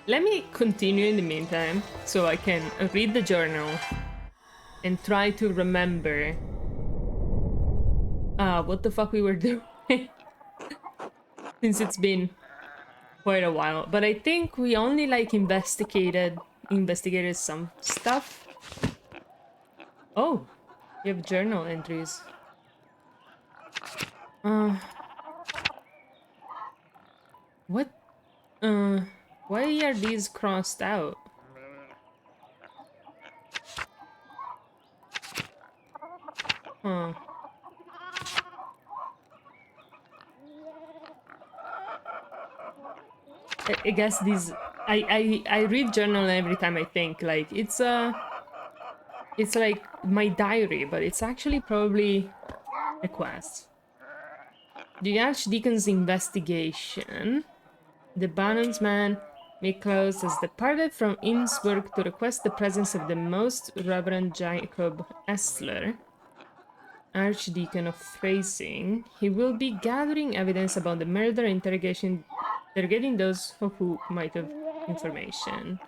Let me continue in the meantime so I can read the journal and try to remember what the fuck we were doing since it's been quite a while. But I think we only like investigated some stuff. Oh, you have journal entries. What? Why are these crossed out? Huh. I guess these I read journal every time I think like it's like my diary, but it's actually probably a quest. The Archdeacon's investigation. The bondsman Miklos has departed from Innsbruck to request the presence of the Most Reverend Jacob Essler, Archdeacon of Freising. He will be gathering evidence about the murder, interrogating those who might have information.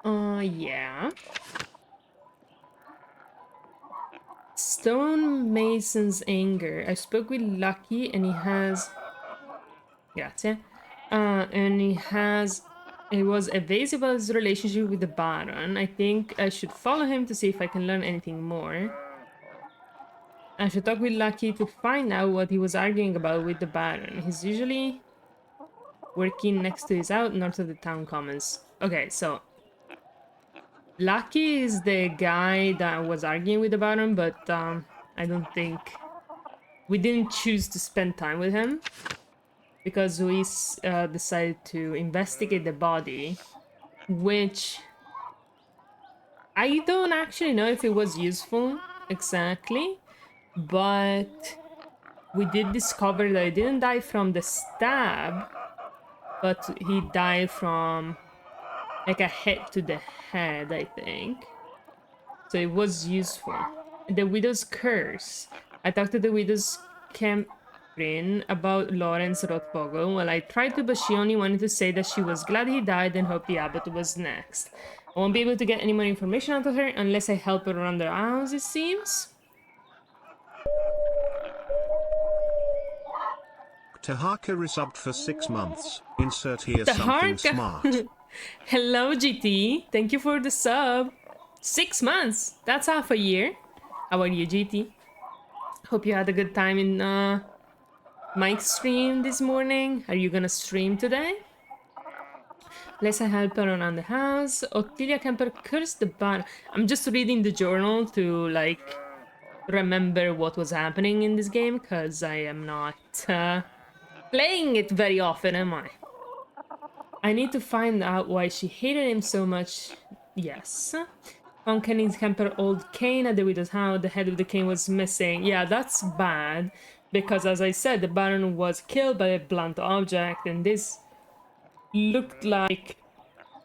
Yeah. Stonemason's anger. I spoke with Lucky and he has... Grazie. And he was evasive about his relationship with the Baron. I think I should follow him to see if I can learn anything more. I should talk with Lucky to find out what he was arguing about with the Baron. He's usually working next to his house north of the town commons. Okay, so Lucky is the guy that was arguing with the Baron, but I don't think we didn't choose to spend time with him because we decided to investigate the body, which I don't actually know if it was useful exactly, but we did discover that he didn't die from the stab, but he died from like a hit to the head, I think. So it was useful. The Widow's Curse. I talked to the Widow's Camrin about Lawrence Rothvogel. Well, I tried to, but she only wanted to say that she was glad he died and hoped the abbot was next. I won't be able to get any more information out of her unless I help her around the house, it seems. Taharka resubbed for 6 months. Insert here something smart. Hello, GT. Thank you for the sub. 6 months. That's half a year. How are you, GT? Hope you had a good time in Mike's stream this morning. Are you gonna stream today? Let's help her around the house. Ottilia Kemper cursed the bar. I'm just reading the journal to like remember what was happening in this game because I am not playing it very often, am I? I need to find out why she hated him so much. Yes. Found Kenning's Kemper old cane at the widow's house. The head of the cane was missing. Yeah, that's bad. Because as I said, the Baron was killed by a blunt object, and this looked like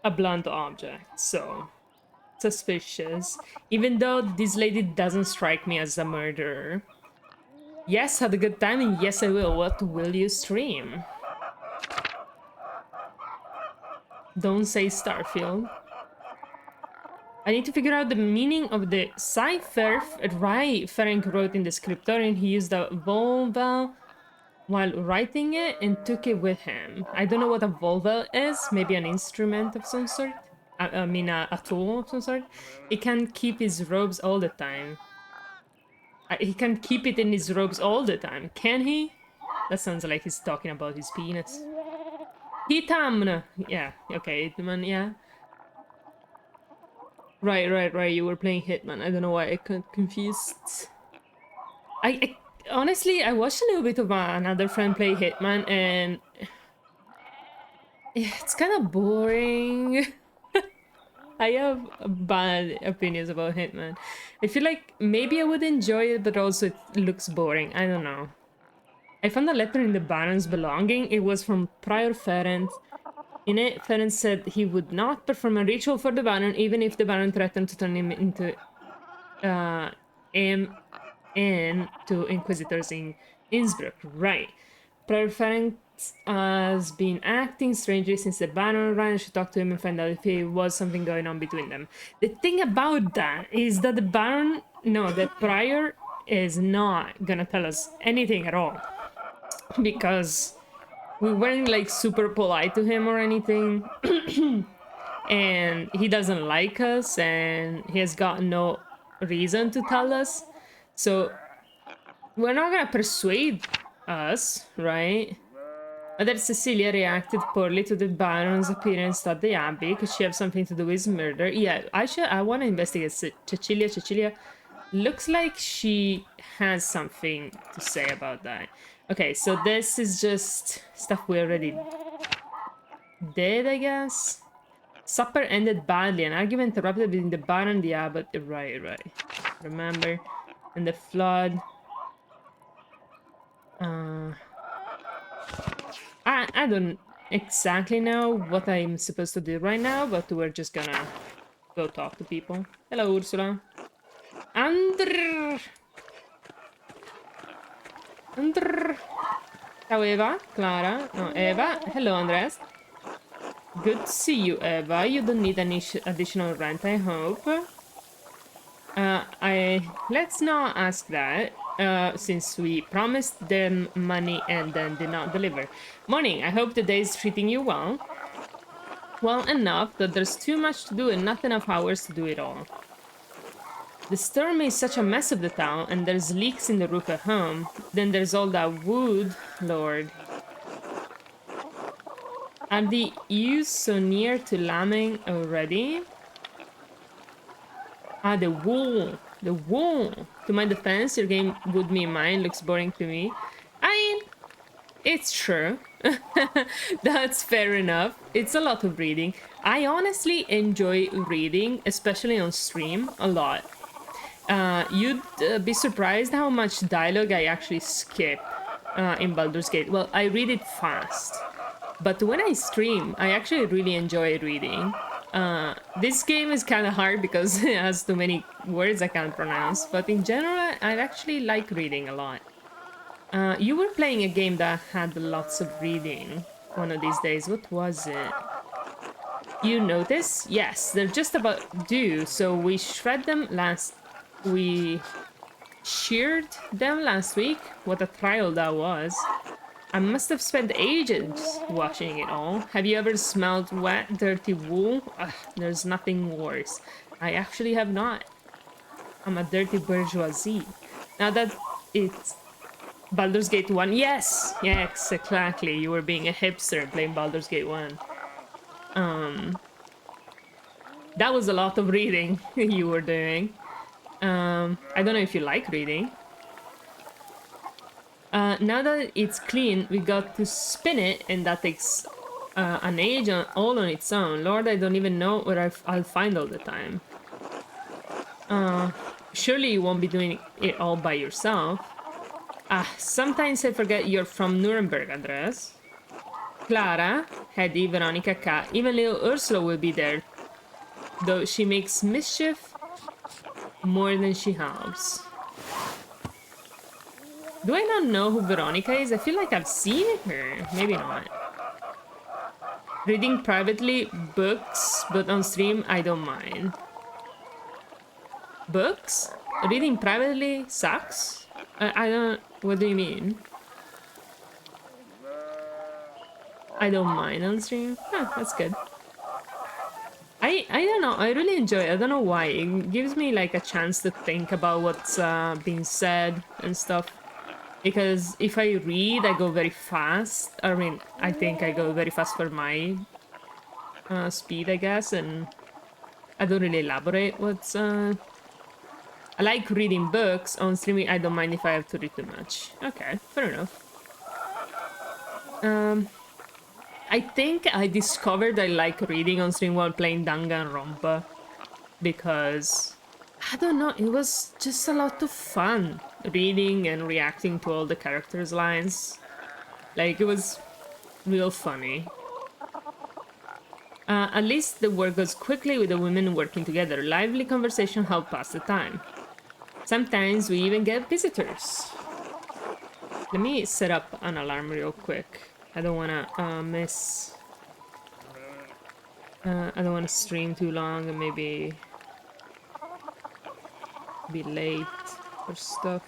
a blunt object, so suspicious. Even though this lady doesn't strike me as a murderer. Yes, had a good time, and yes I will. What will you stream? Don't say Starfield. I need to figure out the meaning of the cipher. Right, Ferenc wrote in the scriptorium. He used a vowel while writing it and took it with him. I don't know what a vowel is. Maybe an instrument of some sort. I mean, a tool of some sort. He can keep his robes all the time. He can keep it in his robes all the time. Can he? That sounds like he's talking about his penis. Hitamn! Yeah, okay, Hitman, yeah. Right, you were playing Hitman. I don't know why I got confused. I honestly, I watched a little bit of another friend play Hitman, and it's kind of boring. I have bad opinions about Hitman. I feel like maybe I would enjoy it, but also it looks boring. I don't know. I found a letter in the Baron's belonging. It was from Prior Ferenc. In it, Ferenc said he would not perform a ritual for the Baron, even if the Baron threatened to turn him into into Inquisitors in Innsbruck. Right. Prior Ferenc has been acting strangely since the Baron ran. She talked to him and find out if there was something going on between them. The thing about that is that the Baron, no, the Prior is not gonna tell us anything at all. Because we weren't like super polite to him or anything. And he doesn't like us and he has got no reason to tell us. So we're not gonna persuade us, right? Mother Cecilia reacted poorly to the Baron's appearance at the Abbey. Could she have something to do with his murder? Yeah, I want to investigate Cecilia. Cecilia looks like she has something to say about that. Okay, so this is just stuff we already did, I guess. Supper ended badly. An argument erupted between the Baron and the Abbot. Right. Remember? And the flood. I don't exactly know what I'm supposed to do right now, but we're just gonna go talk to people. Hello, Ursula. Andrr. Ciao, Eva. Clara. No, Eva. Hello, Andres. Good to see you, Eva. You don't need any additional rent, I hope. Let's not ask that, since we promised them money and then did not deliver. Morning, I hope the day is treating you well. Well enough that there's too much to do and not enough hours to do it all. The storm made such a mess of the town, and there's leaks in the roof at home. Then there's all that wood, Lord. Are the ewes so near to lambing already? Ah, the wool. The wool. To my defense, your game Would Me Mine looks boring to me. I mean, it's true. That's fair enough. It's a lot of reading. I honestly enjoy reading, especially on stream, a lot. You'd be surprised how much dialogue I actually skip in Baldur's Gate. Well, I read it fast. But when I stream, I actually really enjoy reading. This game is kind of hard because it has too many words I can't pronounce, but in general, I actually like reading a lot. You were playing a game that had lots of reading one of these days. What was it? You notice? Yes, they're just about due, so we sheared them last week. What a trial that was. I must have spent ages washing it all. Have you ever smelled wet, dirty wool? Ugh, there's nothing worse. I actually have not. I'm a dirty bourgeoisie. Now that it's Baldur's Gate 1. Yes, exactly. You were being a hipster playing Baldur's Gate 1. That was a lot of reading you were doing. I don't know if you like reading. Now that it's clean, we got to spin it, and that takes an age all on its own. Lord, I don't even know where I'll find all the time. Surely you won't be doing it all by yourself. Sometimes I forget you're from Nuremberg, Andres. Clara, Hedy, Veronica, Kat, even little Ursula will be there. Though she makes mischief more than she helps. Do I not know who Veronica is? I feel like I've seen her. Maybe not. Reading privately, books, but on stream, I don't mind. Books? Reading privately sucks? I don't... What do you mean? I don't mind on stream. Huh, that's good. I don't know. I really enjoy it. I don't know why. It gives me like a chance to think about what's being said and stuff. Because if I read, I go very fast. I mean, I think I go very fast for my speed, I guess, and I don't really elaborate what's... I like reading books. On streaming, I don't mind if I have to read too much. Okay, fair enough. I think I discovered I like reading on stream while playing Danganronpa. Because... I don't know, it was just a lot of fun. Reading and reacting to all the characters' lines. Like, it was real funny. At least the work goes quickly with the women working together. Lively conversation help pass the time. Sometimes we even get visitors. Let me set up an alarm real quick. I don't wanna miss. I don't wanna stream too long and maybe be late for stuff.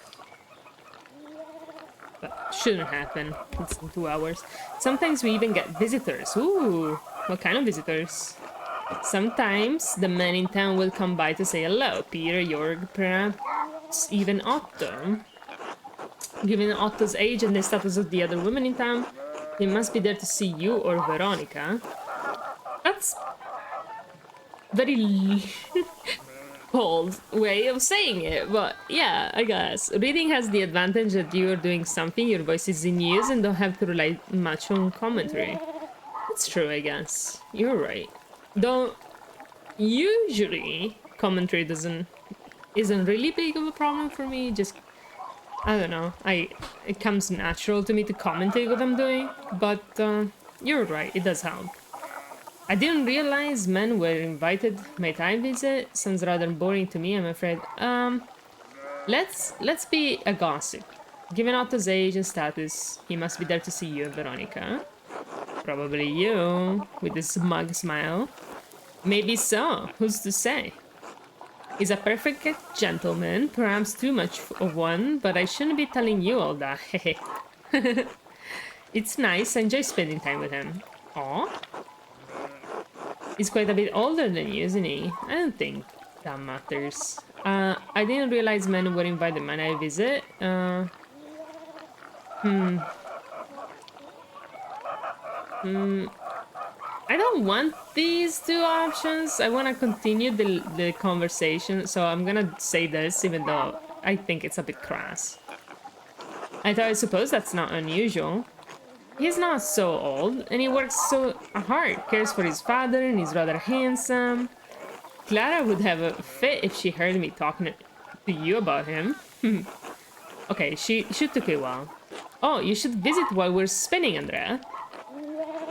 But shouldn't happen. It's in 2 hours. Sometimes we even get visitors. Ooh, what kind of visitors? Sometimes the men in town will come by to say hello. Peter, Jorg, perhaps even Otto. Given Otto's age and the status of the other women in town, he must be there to see you or Veronica. That's very cold way of saying it, but yeah, I guess. Reading has the advantage that you are doing something, your voice is in use, and don't have to rely much on commentary. That's true, I guess. You're right. Though, usually, commentary isn't really big of a problem for me, just... I don't know, it comes natural to me to commentate what I'm doing, but you're right, it does help. I didn't realize men were invited. Might I visit? Sounds rather boring to me, I'm afraid. Let's be a gossip. Given Otto's age and status, he must be there to see you and Veronica. Probably you, with a smug smile. Maybe so, who's to say? He's a perfect gentleman, perhaps too much of one, but I shouldn't be telling you all that. It's nice, I enjoy spending time with him. Aw? He's quite a bit older than you, isn't he? I don't think that matters. I didn't realize men were invited. Might I visit? I don't want these two options. I want to continue the conversation, so I'm gonna say this, even though I think it's a bit crass. I suppose that's not unusual. He's not so old, and he works so hard, cares for his father, and he's rather handsome. Clara would have a fit if she heard me talking to you about him. Okay, she took it well. Oh, you should visit while we're spinning, Andrea.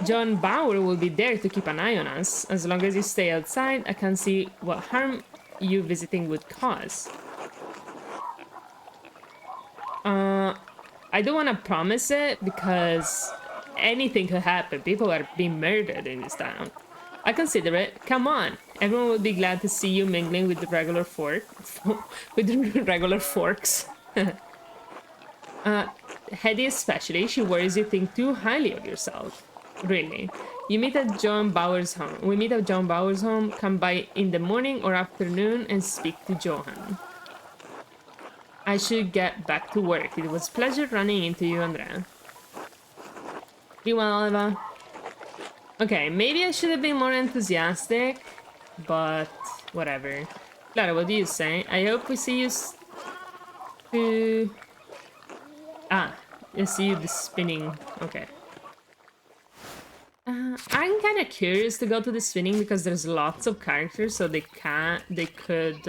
John Bauer will be there to keep an eye on us. As long as you stay outside, I can't see what harm you visiting would cause. I don't want to promise it because anything could happen. People are being murdered in this town. I consider it. Come on. Everyone will be glad to see you mingling with the regular with the regular forks. Hetty especially, she worries you think too highly of yourself. Really. You meet at John Bauer's home. We meet at John Bauer's home. Come by in the morning or afternoon and speak to Johan. I should get back to work. It was a pleasure running into you, Andrea. Be well, Oliva. Okay, maybe I should have been more enthusiastic, but whatever. Clara, what do you say? I hope we see you I see you the spinning. Okay. I'm kind of curious to go to the spinning because there's lots of characters, so they could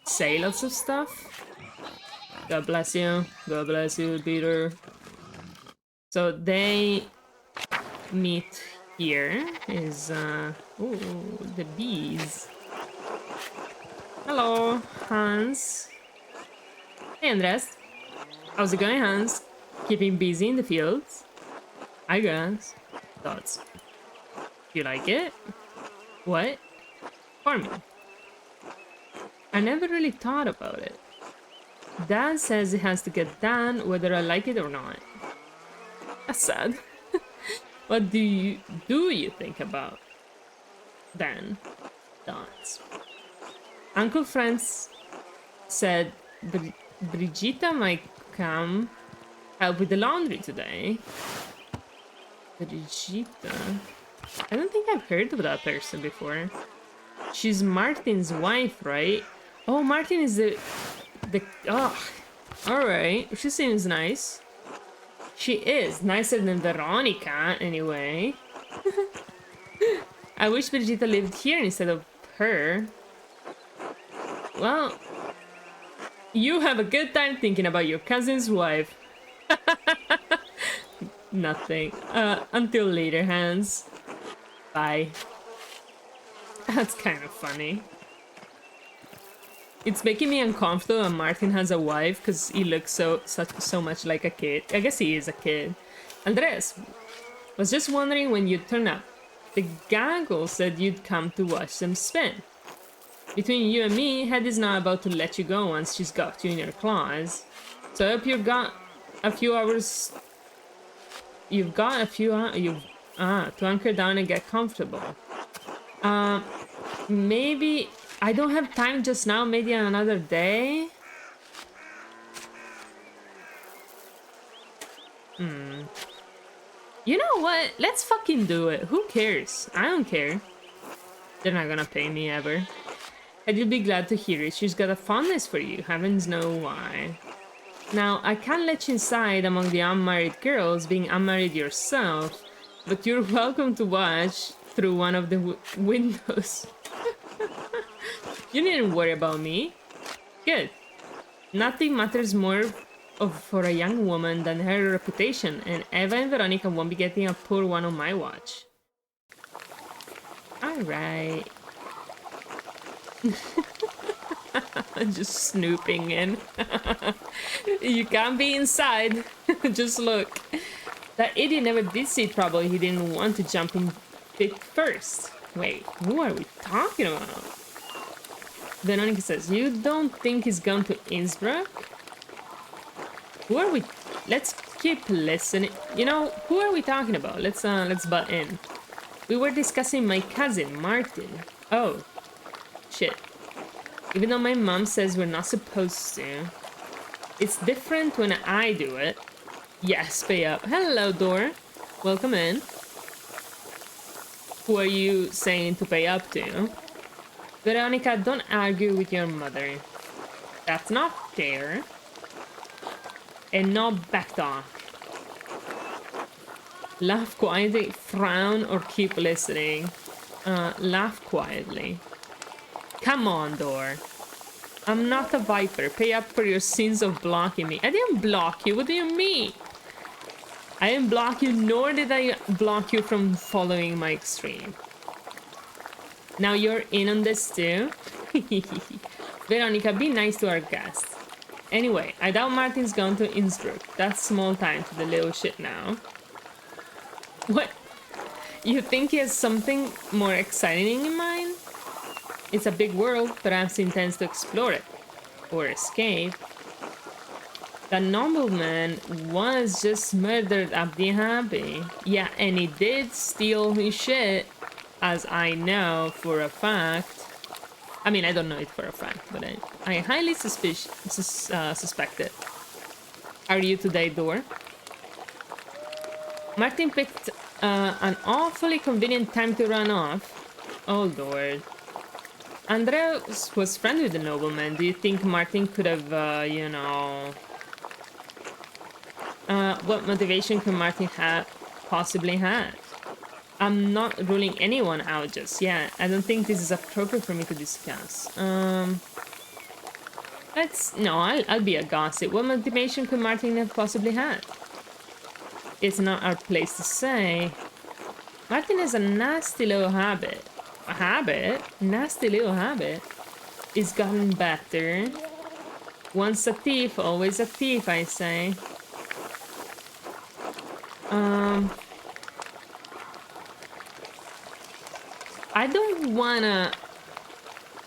say lots of stuff. God bless you. God bless you, Peter. So they meet here is ooh, the bees. Hello, Hans. Hey, Andres. How's it going, Hans? Keeping busy in the fields? I guess. Thoughts? You like it? What? For me. I never really thought about it. Dad says it has to get done whether I like it or not. That's sad. What do you think about Dan? Thoughts? Uncle Franz said Brigitta might come help with the laundry today. Brigitta? I don't think I've heard of that person before. She's Martin's wife, right? Oh, Martin is the oh, alright. She seems nice. She is nicer than Veronica, anyway. I wish Brigitta lived here instead of her. Well, you have a good time thinking about your cousin's wife. Nothing. Until later, Hans. Bye. That's kind of funny. It's making me uncomfortable that Martin has a wife because he looks so much like a kid. I guess he is a kid. Andres, was just wondering when you'd turn up. The gaggle said you'd come to watch them spin. Between you and me, Hed not about to let you go once she's got you in her claws. So I hope you've got a few hours. You've got a few hours. To anchor down and get comfortable. Maybe I don't have time just now. Maybe another day. You know what? Let's fucking do it. Who cares? I don't care. They're not gonna pay me ever. And you'll be glad to hear it. She's got a fondness for you. Heavens know why. Now, I can't let you inside among the unmarried girls, being unmarried yourself, but you're welcome to watch through one of the windows. You needn't worry about me. Good. Nothing matters more for a young woman than her reputation, and Eva and Veronica won't be getting a poor one on my watch. Alright. Just snooping in. You can't be inside. Just look. That idiot never did see trouble. He didn't want to jump in it first. Wait, who are we talking about? Veronica says, you don't think he's gone to Innsbruck? Who are we? Let's keep listening. You know, who are we talking about? Let's butt in. We were discussing my cousin, Martin. Oh, shit. Even though my mom says we're not supposed to. It's different when I do it. Yes, pay up. Hello, Dor. Welcome in. Who are you saying to pay up to? Veronica, don't argue with your mother. That's not fair. And not backed off. Laugh quietly, frown, or keep listening. Laugh quietly. Come on, Dor. I'm not a viper. Pay up for your sins of blocking me. I didn't block you. What do you mean? I didn't block you, nor did I block you from following my extreme. Now you're in on this too? Veronica, be nice to our guests. Anyway, I doubt Martin's gone to Innsbruck. That's small time to the little shit now. What? You think he has something more exciting in mind? It's a big world, perhaps he intends to explore it. Or escape. The nobleman was just murdered Abdi Habi. Yeah, and he did steal his shit, as I know for a fact. I mean, I don't know it for a fact, but I highly suspect it. Are you today, Dor? Martin picked an awfully convenient time to run off. Oh, Lord. Andreas was friendly with the nobleman. Do you think Martin could have, you know... what motivation could Martin have possibly had? I'm not ruling anyone out just yet. I don't think this is appropriate for me to discuss. No, I'll be a gossip. What motivation could Martin have possibly had? It's not our place to say. Martin has a nasty little habit. A habit? Nasty little habit. It's gotten better. Once a thief, always a thief, I say. I don't wanna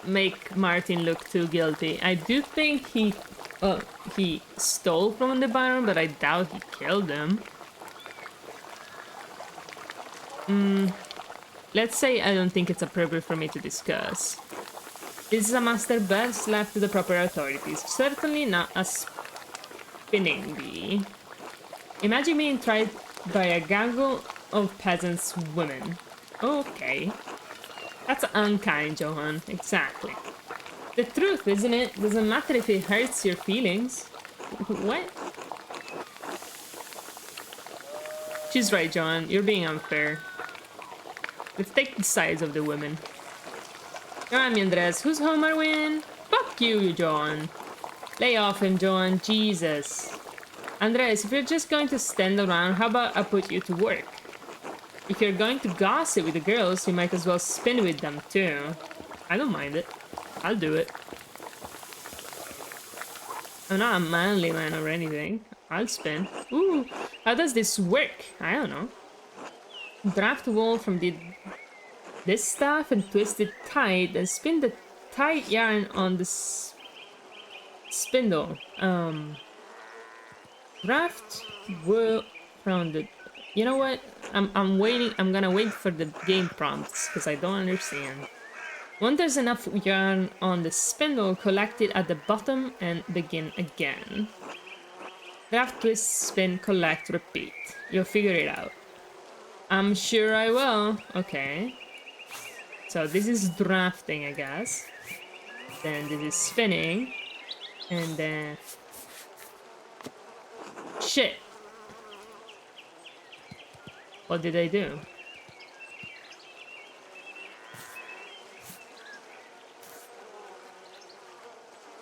make Martin look too guilty. I do think he stole from the Baron, but I doubt he killed him. Let's say I don't think it's appropriate for me to discuss. This is a master best left to the proper authorities. Certainly not a spinning bee. Imagine being tried by a gaggle of peasants' women. Okay. That's unkind, Johan. Exactly. The truth, isn't it? Doesn't matter if it hurts your feelings. What? She's right, Johan. You're being unfair. Let's take the sides of the women. Alright, Andres. Whose home are we in? Fuck you, Johan. Lay off him, Johan. Jesus. Andres, if you're just going to stand around, how about I put you to work? If you're going to gossip with the girls, you might as well spin with them too. I don't mind it. I'll do it. I'm not a manly man or anything. I'll spin. Ooh, how does this work? I don't know. Draft wool from this staff and twist it tight, and spin the tight yarn on the spindle. Draft wool from the. You know what? I'm waiting. I'm gonna wait for the game prompts because I don't understand. When there's enough yarn on the spindle, collect it at the bottom and begin again. Draft, twist, spin, collect, repeat. You'll figure it out. I'm sure I will. Okay. So this is drafting, I guess. Then this is spinning. And then... Shit! What did I do?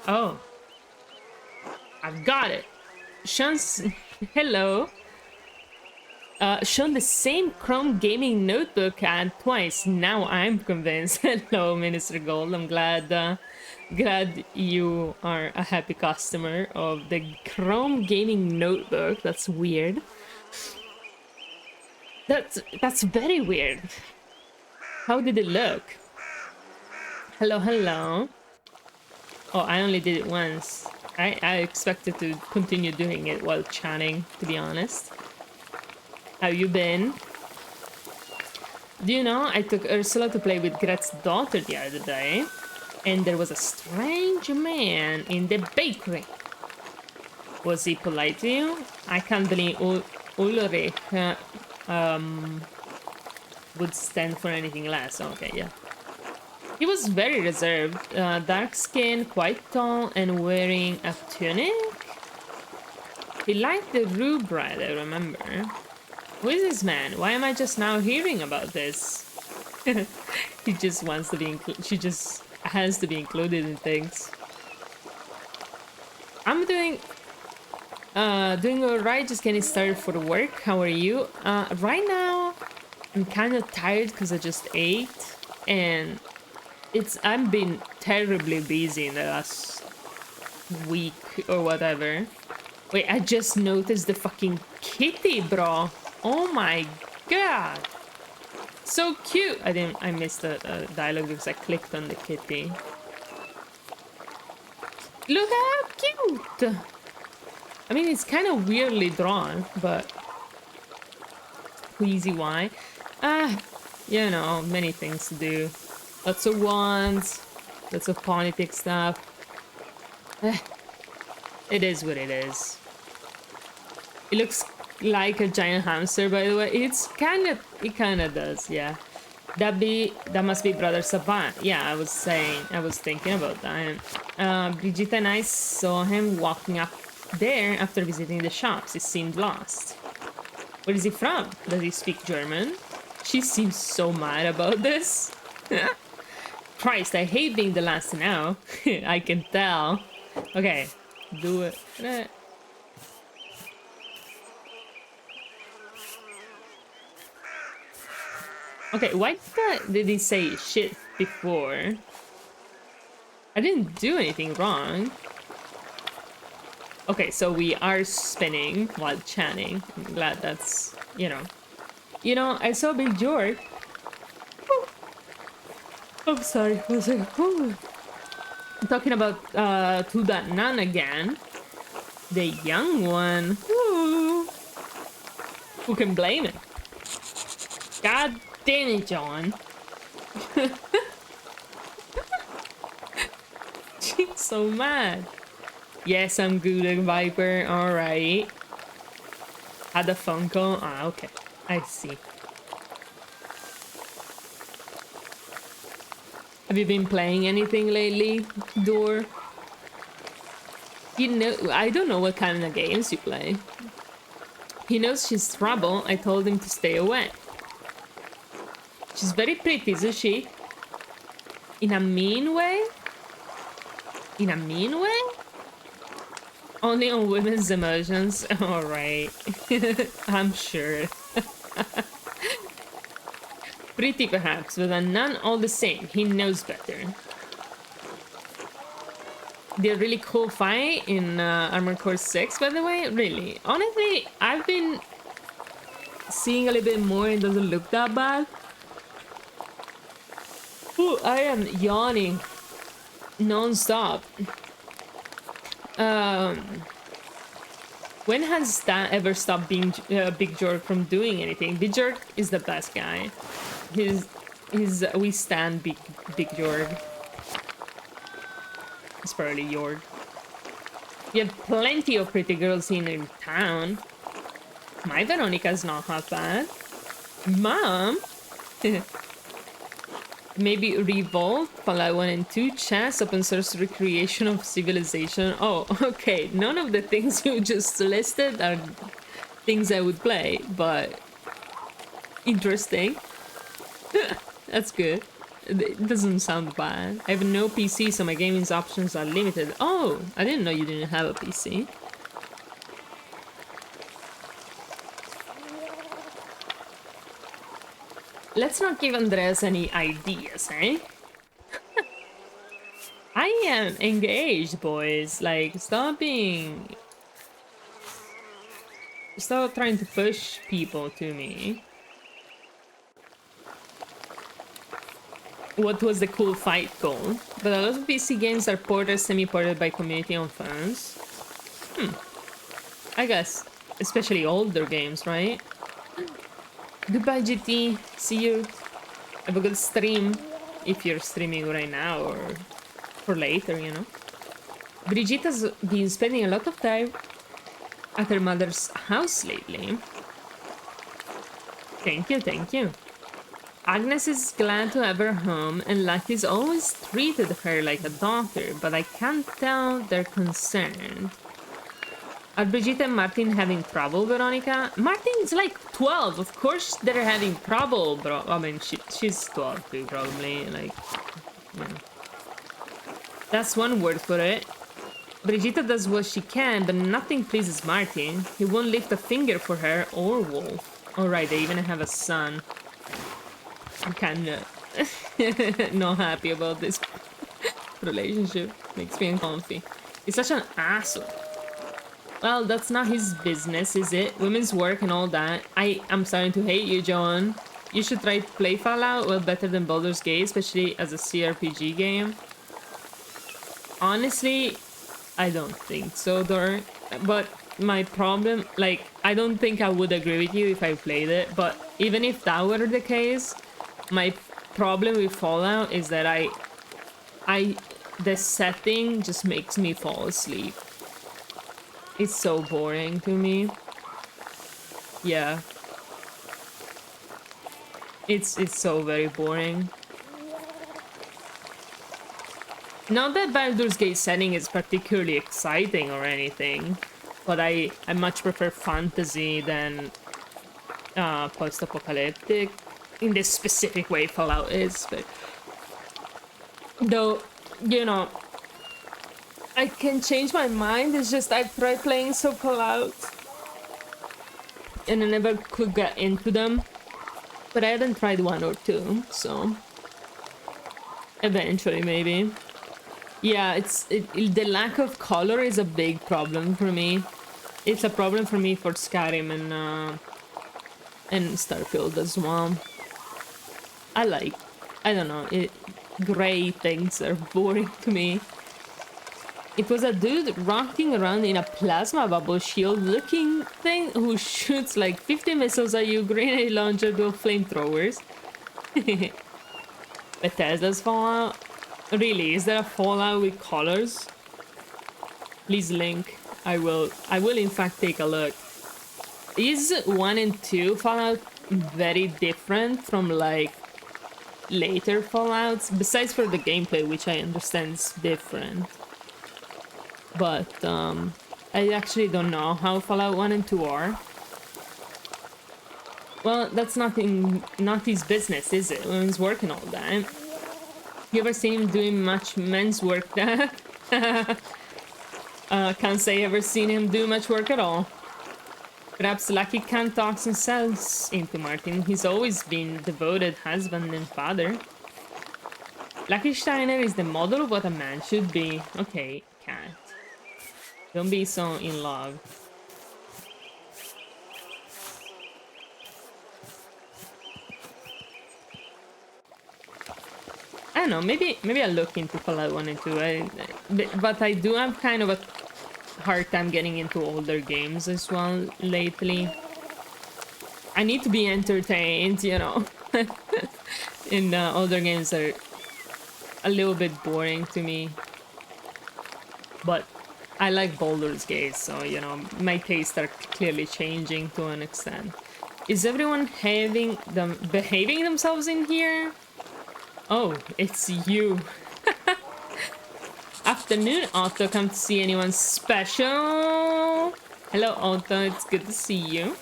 Oh. I've got it. Sean's... Hello. Shown the same Chrome gaming notebook ad twice. Now I'm convinced. Hello, Minister Gold. I'm glad you are a happy customer of the Chrome gaming notebook. That's weird. That's very weird. How did it look? Hello, hello. Oh, I only did it once. I expected to continue doing it while chatting, to be honest. How you been? Do you know, I took Ursula to play with Gret's daughter the other day, and there was a strange man in the bakery. Was he polite to you? I can't believe Ulrich would stand for anything less. Okay, yeah. He was very reserved, dark skin, quite tall, and wearing a tunic. He liked the roux bread, I remember. Who is this man? Why am I just now hearing about this? He just wants to be included. She just has to be included in things. I'm doing alright, just getting started for work. How are you? Right now, I'm kind of tired because I just ate, and I've been terribly busy in the last week or whatever. Wait, I just noticed the fucking kitty, bro. Oh my god. So cute. I missed the dialogue because I clicked on the kitty. Look how cute. I mean, it's kind of weirdly drawn, but queasy why? You know, many things to do. Lots of wands, lots of politic stuff. It is what it is. It looks like a giant hamster, by the way. It kind of does, yeah. That must be Brother Saban. Yeah, I was thinking about that. Brigitte and I saw him walking up there after visiting the shops. He seemed lost. Where is he from? Does he speak German? She seems so mad about this. Christ, I hate being the last to know. I can tell. Okay, do it. Okay, why did he say shit before? I didn't do anything wrong. Okay, so we are spinning while chatting. I'm glad that's, you know. You know, I saw Big George. I'm sorry, one second. I'm talking about 2.9 again. The young one. Woo. Who can blame it? God damn it, John. She's so mad. Yes, I'm good, Viper. Alright. Had a phone call? Ah, okay. I see. Have you been playing anything lately, Door? You know, I don't know what kind of games you play. He knows she's trouble. I told him to stay away. She's very pretty, isn't she? In a mean way? In a mean way? Only on women's emotions? Alright. I'm sure. Pretty perhaps, but a nun all the same. He knows better. the really cool fight in Armored Core 6, by the way. Really. Honestly, I've been seeing a little bit more. It doesn't look that bad. Ooh, I am yawning non-stop. When has that ever stopped being Big Jorg from doing anything? Big Jorg is the best guy. We stand Big Jorg. It's probably Jorg. You have plenty of pretty girls in town. My Veronica's not half bad. Mom? Maybe Revolt, Fallout 1 and 2, Chess, open source recreation of civilization. Oh, okay. None of the things you just listed are things I would play, but interesting. That's good. It doesn't sound bad. I have no PC, so my gaming options are limited. Oh, I didn't know you didn't have a PC. Let's not give Andreas any ideas, eh? I am engaged, boys. Like, stop trying to push people to me. What was the cool fight goal? But a lot of PC games are ported, semi-ported by community on fans. I guess. Especially older games, right? Goodbye, GT. See you. Have a good stream. If you're streaming right now or for later, you know. Brigitta's been spending a lot of time at her mother's house lately. Thank you, thank you. Agnes is glad to have her home, and Lucky's always treated her like a daughter, but I can't tell they're concerned. Are Brigitte and Martin having trouble, Veronica? Martin's like 12. Of course they're having trouble, bro. I mean, she's 12 too, probably. Like, yeah. That's one word for it. Brigitte does what she can, but nothing pleases Martin. He won't lift a finger for her or Wolf. Alright, they even have a son. I'm kinda not happy about this relationship. Makes me uncomfy. He's such an asshole. Well, that's not his business, is it? Women's work and all that. I'm starting to hate you, John. You should try to play Fallout. Well, better than Baldur's Gate, especially as a CRPG game. Honestly, I don't think so, though. But my problem, like, I don't think I would agree with you if I played it. But even if that were the case, my problem with Fallout is that the setting just makes me fall asleep. It's so boring to me. Yeah. It's so very boring. Not that Baldur's Gate setting is particularly exciting or anything, but I much prefer fantasy than post-apocalyptic in this specific way Fallout is. But though, you know, I can change my mind. It's just I've tried playing some Fallout and I never could get into them. But I haven't tried 1 or 2, so eventually maybe. Yeah, the lack of color is a big problem for me. It's a problem for me for Skyrim and Starfield as well. I don't know, gray things are boring to me. It was a dude rocking around in a plasma bubble shield looking thing who shoots like 50 missiles at you, grenade launcher with flamethrowers. Bethesda's Fallout? Really, is there a Fallout with colors? Please link. I will in fact take a look. Is 1 and 2 Fallout very different from like later Fallouts? Besides for the gameplay, which I understand is different. But I actually don't know how Fallout 1 and 2 are. Well, that's not his business, is it? Women's work and all that. You ever seen him doing much men's work there? Can't say ever seen him do much work at all. Perhaps Lucky can't talk himself into Martin. He's always been devoted husband and father. Lucky Steiner is the model of what a man should be. Okay, cat. Don't be so in love. I don't know, maybe I'll look into Fallout 1 and 2. But I do have kind of a hard time getting into older games as well lately. I need to be entertained, you know. And older games are a little bit boring to me. But I like Baldur's Gate, so, you know, my tastes are clearly changing to an extent. Is everyone behaving themselves in here? Oh, it's you. Afternoon, Otto. Come to see anyone special? Hello, Otto. It's good to see you.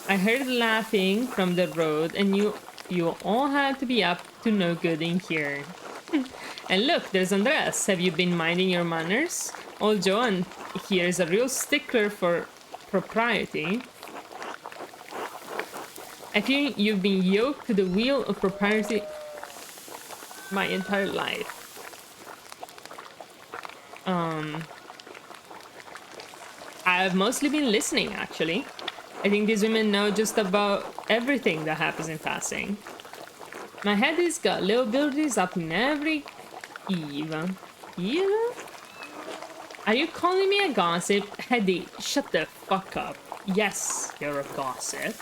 I heard laughing from the road, and you all had to be up to no good in here. And look, there's Andres. Have you been minding your manners? Old Joan here is a real stickler for propriety. I feel you've been yoked to the wheel of propriety my entire life. I've mostly been listening, actually. I think these women know just about everything that happens in passing. My head has got little buildings up in every Eva. Eva? Are you calling me a gossip? Hedy, shut the fuck up. Yes, you're a gossip.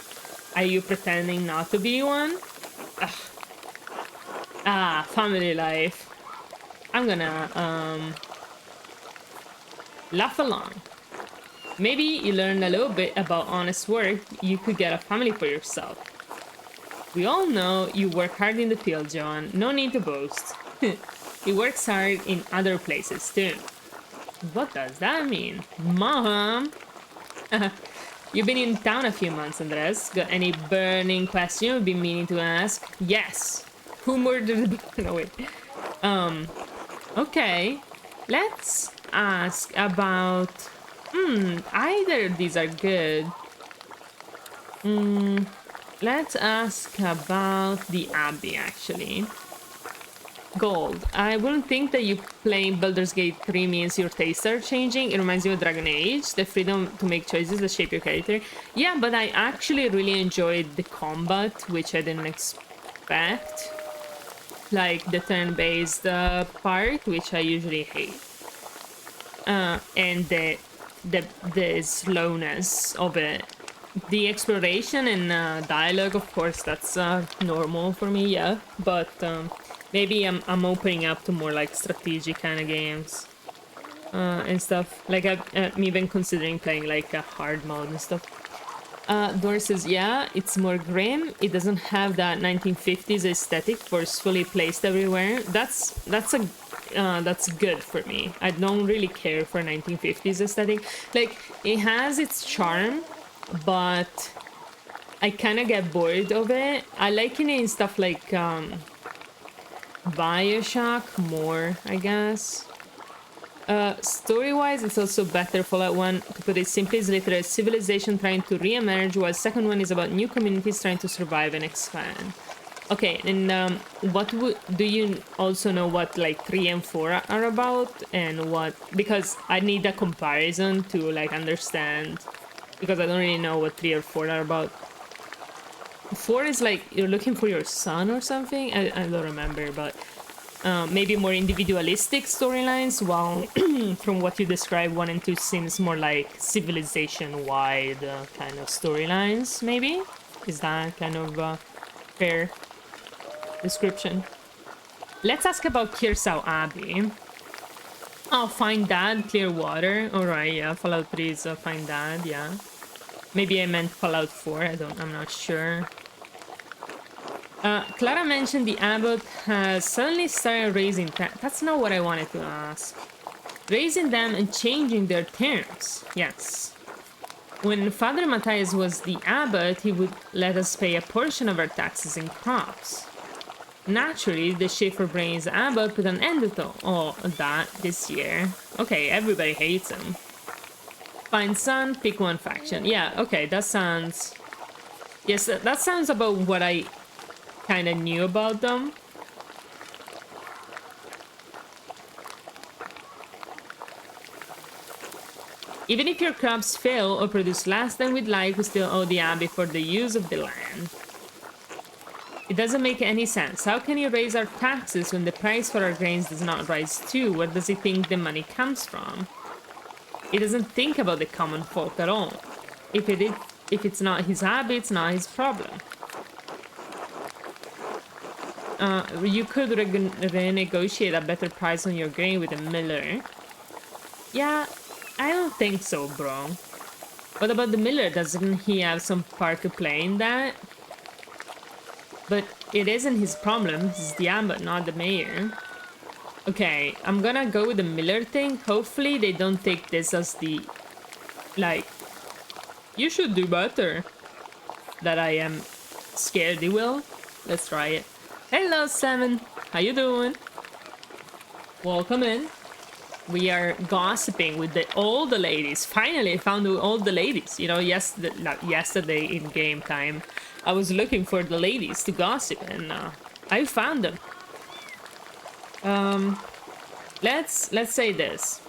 Are you pretending not to be one? Ugh. Ah, family life. I'm gonna, laugh along. Maybe you learn a little bit about honest work. You could get a family for yourself. We all know you work hard in the field, John. No need to boast. He works hard in other places, too. What does that mean? Mom! You've been in town a few months, Andres. Got any burning question you've been meaning to ask? Yes. Who murdered the... No, wait. Okay. Let's ask about... either of these are good. Let's ask about the Abbey, actually. Gold. I wouldn't think that you playing Baldur's Gate 3 means your tastes are changing. It reminds you of Dragon Age, the freedom to make choices that shape your character. Yeah, but I actually really enjoyed the combat, which I didn't expect. Like the turn-based part, which I usually hate. And the slowness of it. The exploration and dialogue, of course, that's normal for me, yeah. But maybe I'm opening up to more like strategic kind of games and stuff. Like I'm even considering playing like a hard mode and stuff. Dor says, yeah, it's more grim. It doesn't have that 1950s aesthetic forcefully placed everywhere. That's good for me. I don't really care for 1950s aesthetic. Like, it has its charm, but I kind of get bored of it. I like it in stuff like Bioshock more, I guess. Story-wise, it's also better. Fallout 1, to put it simply, is literally a civilization trying to re-emerge, while second one is about new communities trying to survive and expand. Okay, and do you also know what like 3 and 4 are about, and what, because I need a comparison to like understand, because I don't really know what 3 or 4 are about. 4 is like you're looking for your son or something. I don't remember, but maybe more individualistic storylines, while from what you described, 1 and 2 seems more like civilization-wide kind of storylines, maybe? Is that kind of fair description? Let's ask about Kirsau Abbey. Oh, Find Dad, Clearwater. Alright, yeah, Fallout 3 is Find Dad, yeah. Maybe I meant Fallout 4, I'm not sure. Clara mentioned the abbot has suddenly started raising... That's not what I wanted to ask. Raising them and changing their terms. Yes. When Father Matthias was the abbot, he would let us pay a portion of our taxes in crops. Naturally, the Schiffer-Brains abbot put an end to all that this year. Okay, everybody hates him. Find son, pick one faction. Yeah, okay, that sounds... Yes, that sounds about what I kind of knew about them. Even if your crops fail or produce less than we'd like, we still owe the abbey for the use of the land. It doesn't make any sense. How can he raise our taxes when the price for our grains does not rise too? Where does he think the money comes from? He doesn't think about the common folk at all. If it's not his abbey, it's not his problem. You could renegotiate a better price on your grain with a miller. Yeah, I don't think so, bro. What about the miller? Doesn't he have some part to play in that? But it isn't his problem. It's the abbot, not the mayor. Okay, I'm gonna go with the miller thing. Hopefully they don't take this as the... like... you should do better. That I am scared they will. Let's try it. Hello, Seven. How you doing? Welcome in. We are gossiping with all the ladies. Finally, I found all the ladies. You know, yesterday in game time, I was looking for the ladies to gossip, and I found them. Let's say this.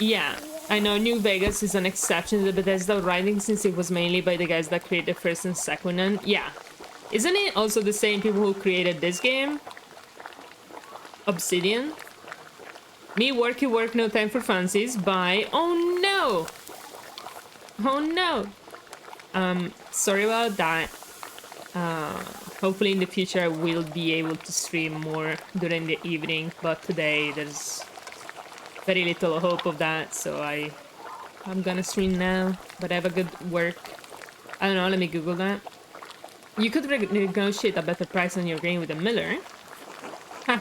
Yeah, I know New Vegas is an exception to the Bethesda writing since it was mainly by the guys that created first and second one. Yeah. Isn't it also the same people who created this game? Obsidian? Me worky work, no time for fancies. Bye. Oh no! Oh no! Sorry about that. Hopefully in the future I will be able to stream more during the evening, but today there's very little hope of that, so I'm gonna stream now, but I have a good work. I don't know, let me Google that. You could negotiate a better price on your grain with a miller. Ha!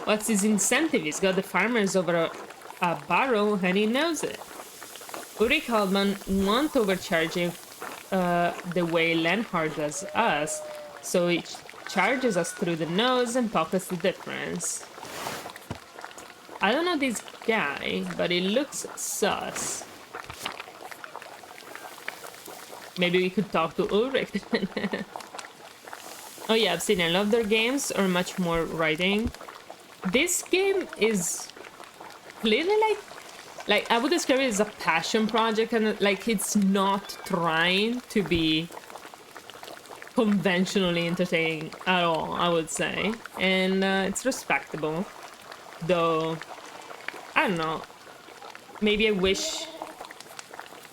What's his incentive? He's got the farmers over a barrel and he knows it. Ulrich Haldman won't overcharge him the way Lenhard does us, so he charges us through the nose and pockets the difference. I don't know this guy, but he looks sus. Maybe we could talk to Ulrich. Oh yeah, Obsidian. I love their games, or much more writing. This game is clearly like I would describe it as a passion project, and like it's not trying to be conventionally entertaining at all, I would say, and it's respectable. Though I don't know, maybe I wish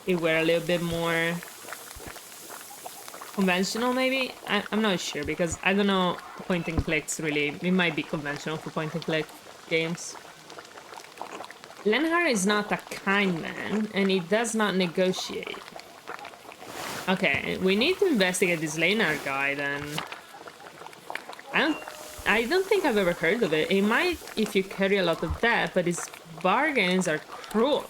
it were a little bit more conventional, maybe. I'm not sure, because I don't know point and clicks really. It might be conventional for point and click games. Lenhard is not a kind man, and he does not negotiate. Okay, we need to investigate this Lenhard guy then. I don't think I've ever heard of it. It might if you carry a lot of debt, but his bargains are cruel.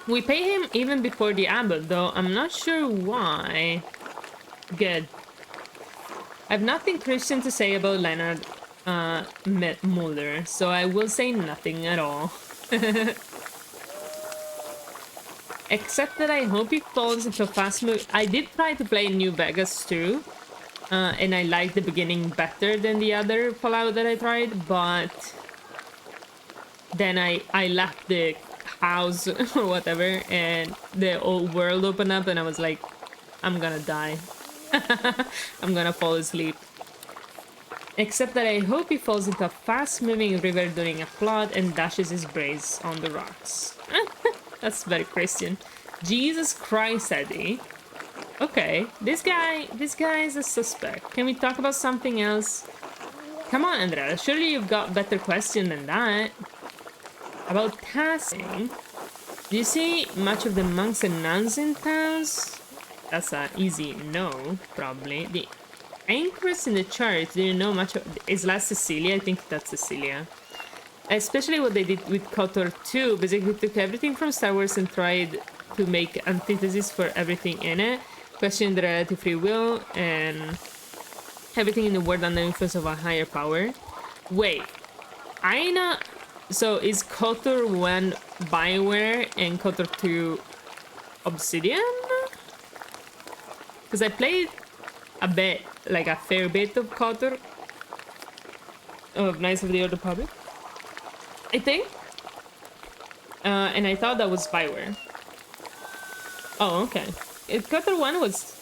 We pay him even before the abbot, though I'm not sure why. Good. I have nothing Christian to say about Leonard Muller, so I will say nothing at all. Except that I hope he falls into a fast move. I did try to play New Vegas too, and I liked the beginning better than the other Fallout that I tried, but then I left the house or whatever, and the old world opened up, and I was like, I'm gonna die. I'm gonna fall asleep. Except that I hope he falls into a fast-moving river during a flood and dashes his brains on the rocks. That's very Christian. Jesus Christ, Eddie. Okay, this guy is a suspect. Can we talk about something else? Come on, Andrea. Surely you've got better question than that. About tasking. Do you see much of the monks and nuns in towns? That's an easy no, probably. The anchors in the church, do you know much of... Is that Cecilia? I think that's Cecilia. Especially what they did with KOTOR 2. Basically took everything from Star Wars and tried to make antithesis for everything in it. Questioned the relative free will and everything in the world under the influence of a higher power. Wait, I know... So is KOTOR 1 Bioware and KOTOR 2 Obsidian? Because I played a bit, like a fair bit of KOTOR of Knights of the Old Republic, I think. And I thought that was Bioware. Oh, okay. KOTOR 1 was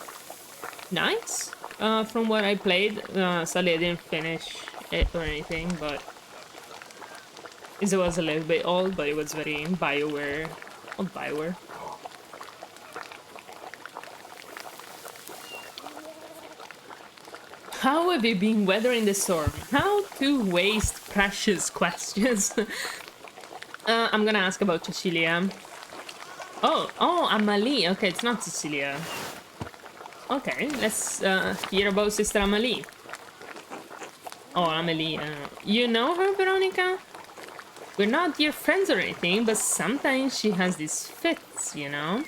nice, from what I played. Sadly, I didn't finish it or anything, but it was a little bit old, but it was very Bioware. Old Bioware. How have you been weathering the storm? How to waste precious questions. I'm gonna ask about Cecilia. Oh, Amalie. Okay, it's not Cecilia. Okay, let's hear about Sister Amalie. Oh, Amelie. You know her, Veronica? We're not dear friends or anything, but sometimes she has these fits, you know?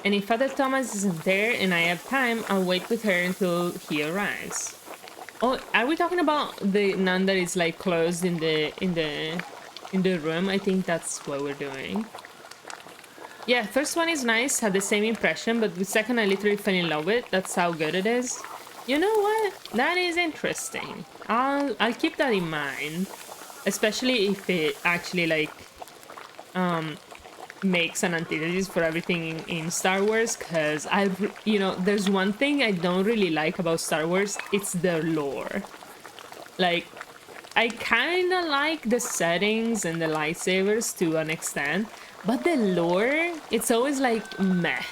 And if Father Thomas isn't there and I have time, I'll wait with her until he arrives. Oh, are we talking about the nun that is like closed in the room? I think that's what we're doing. Yeah, first one is nice, had the same impression, but the second I literally fell in love with. That's how good it is. You know what? That is interesting. I'll keep that in mind, especially if it actually like makes an antithesis for everything in Star Wars, because there's one thing I don't really like about Star Wars. It's the lore. Like, I kind of like the settings and the lightsabers to an extent, but the lore, it's always like meh,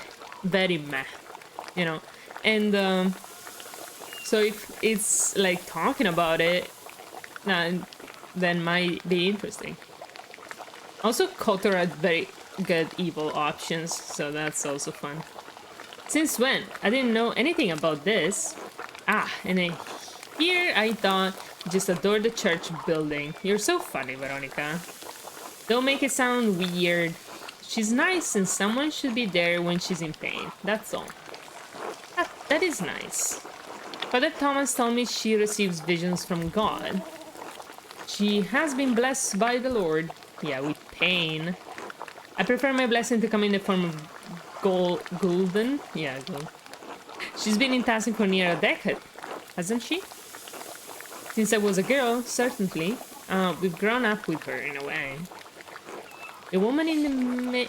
very meh, you know. And so if it's like talking about it, then might be interesting. Also, KOTOR had very good evil options, so that's also fun. Since when? I didn't know anything about this. And here I thought just adore the church building. You're so funny, Veronica. Don't make it sound weird. She's nice and someone should be there when she's in pain. That's all. That is nice. Father Thomas told me she receives visions from God. She has been blessed by the Lord. Yeah, with pain. I prefer my blessing to come in the form of golden. Yeah, gold. She's been in Thiccens for near a decade, hasn't she? Since I was a girl, certainly. We've grown up with her in a way. The woman in the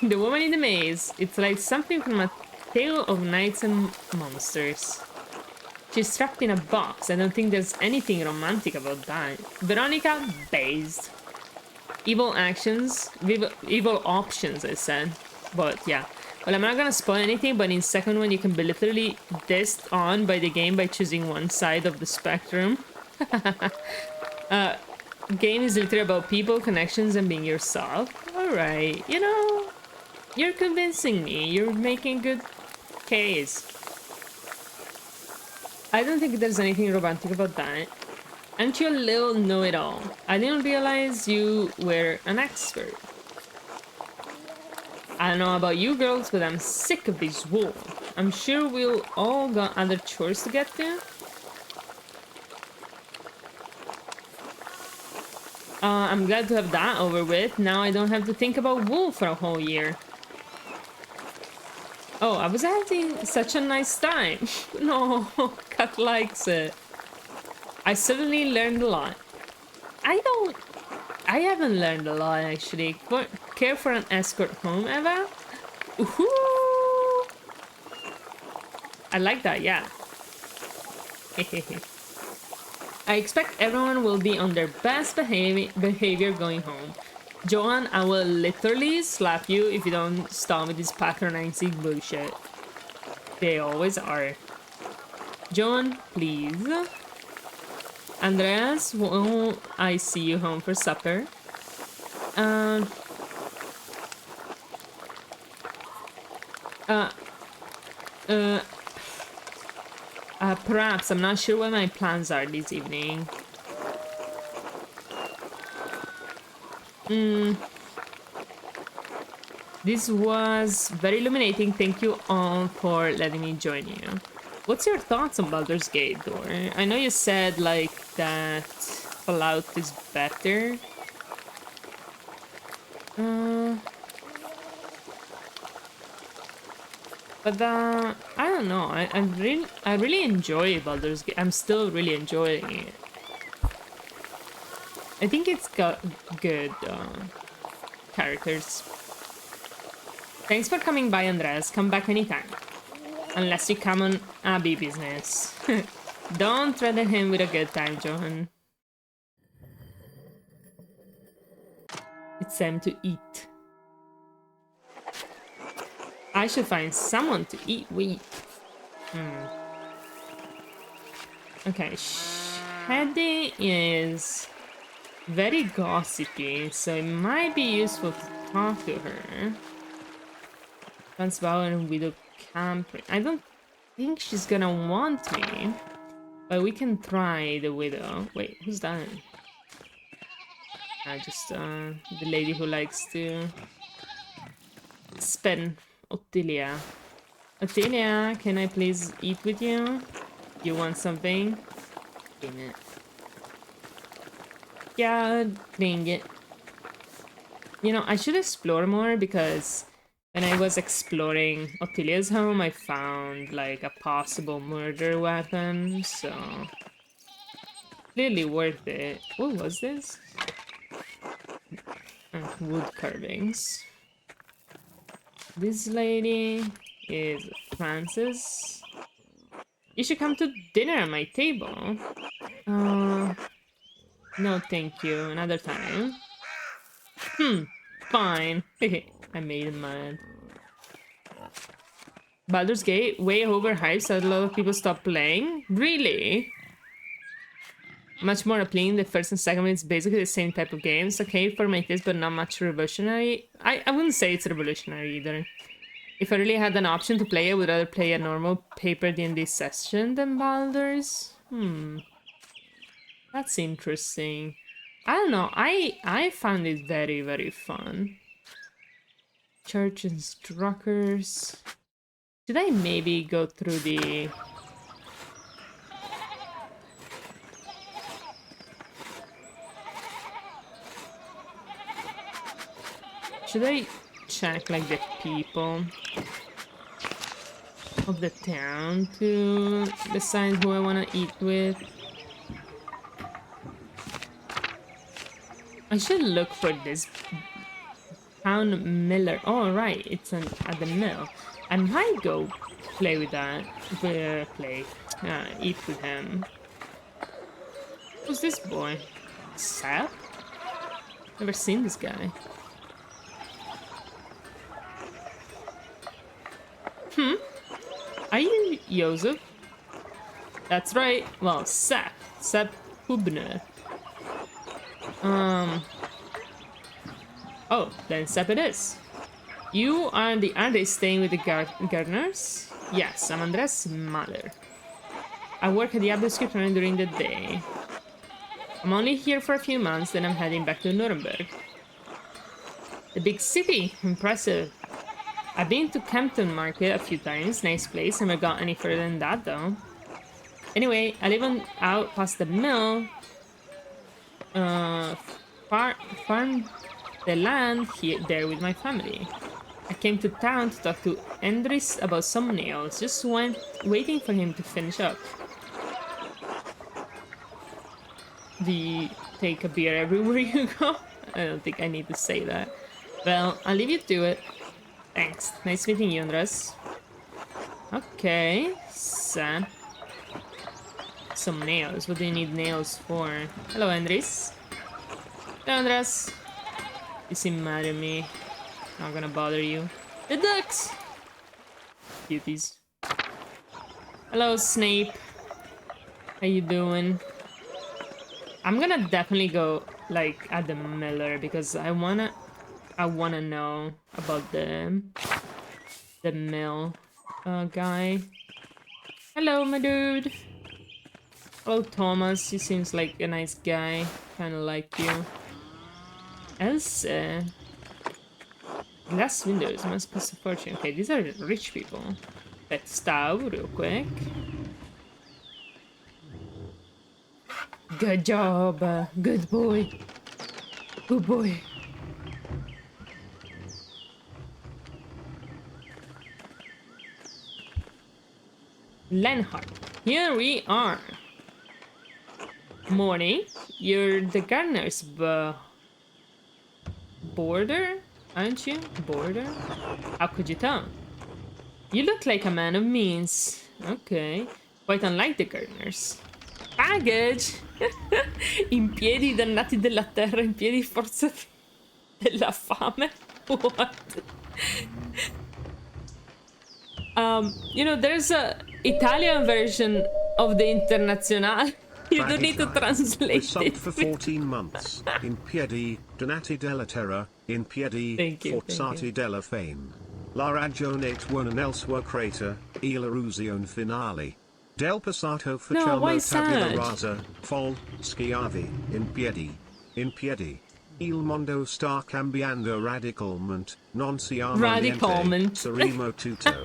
the woman in the maze. It's like something from a tale of knights and monsters. She's trapped in a box. I don't think there's anything romantic about that. Veronica, based. Evil actions, evil options, I said. But yeah. Well, I'm not gonna spoil anything, but in second one you can be literally dissed on by the game by choosing one side of the spectrum. Game is literally about people, connections, and being yourself. Alright, you know, you're convincing me. You're making good case. I don't think there's anything romantic about that. Aren't you a little know-it-all? I didn't realize you were an expert. I don't know about you girls, but I'm sick of this wool. I'm sure we'll all got other chores to get to. I'm glad to have that over with. Now I don't have to think about wool for a whole year. Oh, I was having such a nice time. No, Kat likes it. I suddenly learned a lot. I haven't learned a lot, actually. Care for an escort home, Eva? Ooh! I like that, yeah. I expect everyone will be on their best behavior going home. Johan, I will literally slap you if you don't stop with this patronizing bullshit. They always are. Johan, please. Andreas, won't I see you home for supper? Perhaps. I'm not sure what my plans are this evening. This was very illuminating. Thank you all for letting me join you. What's your thoughts on Baldur's Gate, Dor? I know you said, like, that Fallout is better. But I don't know. I really enjoy Baldur's Gate. I'm still really enjoying it. I think it's got good characters. Thanks for coming by, Andres. Come back anytime. Unless you come on Abby business. Don't threaten him with a good time, Johan. It's time to eat. I should find someone to eat with. Okay, Shady is very gossipy, so it might be useful to talk to her. Transbauer and Widow Camper. I don't think she's gonna want me, but we can try the Widow. Wait, who's that? Just the lady who likes to spin. Ottilia. Ottilia, can I please eat with you? You want something? Damn it. Yeah, dang it. You know, I should explore more because when I was exploring Ottilia's home, I found like a possible murder weapon, so clearly worth it. What was this? Wood carvings. This lady is Frances. You should come to dinner at my table. No thank you, another time. Fine. I made him mad. Baldur's Gate, way overhyped, so a lot of people stopped playing? Really? Much more appealing, the first and second one is basically the same type of games. Okay, for my taste, but not much revolutionary. I wouldn't say it's revolutionary either. If I really had an option to play, I would rather play a normal paper D&D session than Baldur's. That's interesting. I don't know, I found it very, very fun. Church instructors. Should I maybe go through the... Should I check like the people of the town to decide who I want to eat with? I should look for this town miller. Oh, right, it's at the mill. I might go play with that. Eat with him. Who's this boy? Sap? Never seen this guy. Are you Joseph? That's right. Well, Sap Hubner. Oh, then Sap it is. You aren't they staying with the gardeners? Yes, I'm Andres' mother. I work at the Abbey Scriptorium during the day. I'm only here for a few months, then I'm heading back to Nuremberg. The big city, impressive. I've been to Campton Market a few times, nice place, never got any further than that though. Anyway, I live out past the mill. Farm the land there with my family. I came to town to talk to Endris about some nails, just waiting for him to finish up. Do you take a beer everywhere you go? I don't think I need to say that. Well, I'll leave you to it. Thanks. Nice meeting you, Andres. Okay, so some nails. What do you need nails for? Hello, Andres. Hello, Andres. You seem mad at me. Not gonna bother you. The ducks! Cuties. Hello, Snape. How you doing? I'm gonna definitely go, like, at the miller because I wanna know about the mill guy. Hello, my dude. Hello, Thomas. He seems like a nice guy. Kinda like you. Elsa. Glass windows must cost a fortune. Okay, these are rich people. Let's stop real quick. Good job. Good boy. Good boy. Lenhart. Here we are. Morning. You're the gardener's border, aren't you? Border? How could you tell? You look like a man of means. Okay. Quite unlike the gardeners. Baggage! In piedi dannati della terra, in piedi forza della fame. What? You know, there's a Italian version of the Internazionale. You don't need to translate Subbed it. for 14 months. In piedi, donati della terra, in piedi, forzati della fame. La ragione tua non elsewhere crater, l'illusione finale. Del passato facciamo tabula rasa, fall, schiavi, in piedi. In piedi. Il mondo sta cambiando radicalmente, non siamo niente, saremo tutto.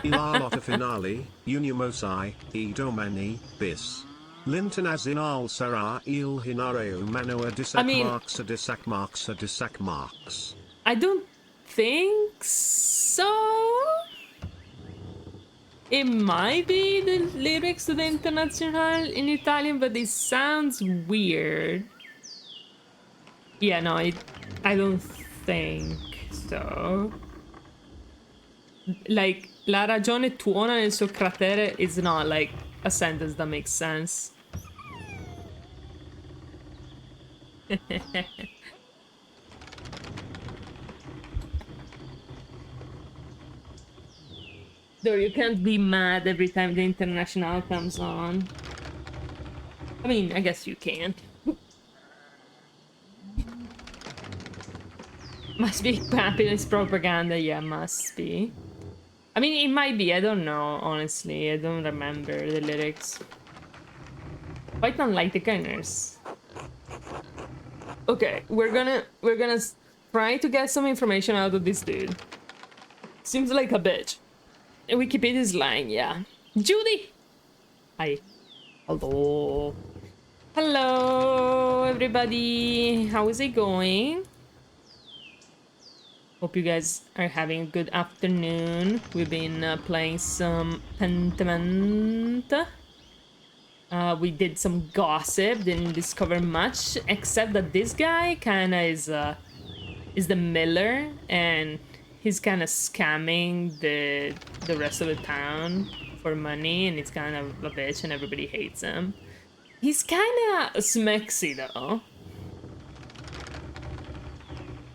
La lotta finale, unimosai, e domani, bis. L'international sarà il hinare umano a disacmarks a disacmarks a disacmarks. I don't think so. It might be the lyrics to the Internazionale in Italian, but it sounds weird. Yeah, no, I don't think so. Like, la ragione tuona nel suo cratere is not like a sentence that makes sense. Though you can't be mad every time the International comes on. I mean, I guess you can. Must be happiness propaganda, yeah, must be. I mean, it might be, I don't know, honestly. I don't remember the lyrics. Quite unlike the Gunners. Okay, we're gonna try to get some information out of this dude. Seems like a bitch. Wikipedia is lying, yeah. Judy! Hi. Hello. Hello, everybody. How is it going? Hope you guys are having a good afternoon. We've been playing some Pentiment. We did some gossip, didn't discover much, except that this guy kinda is the miller, and he's kinda scamming the rest of the town for money, and he's kind of a bitch and everybody hates him. He's kinda smexy though.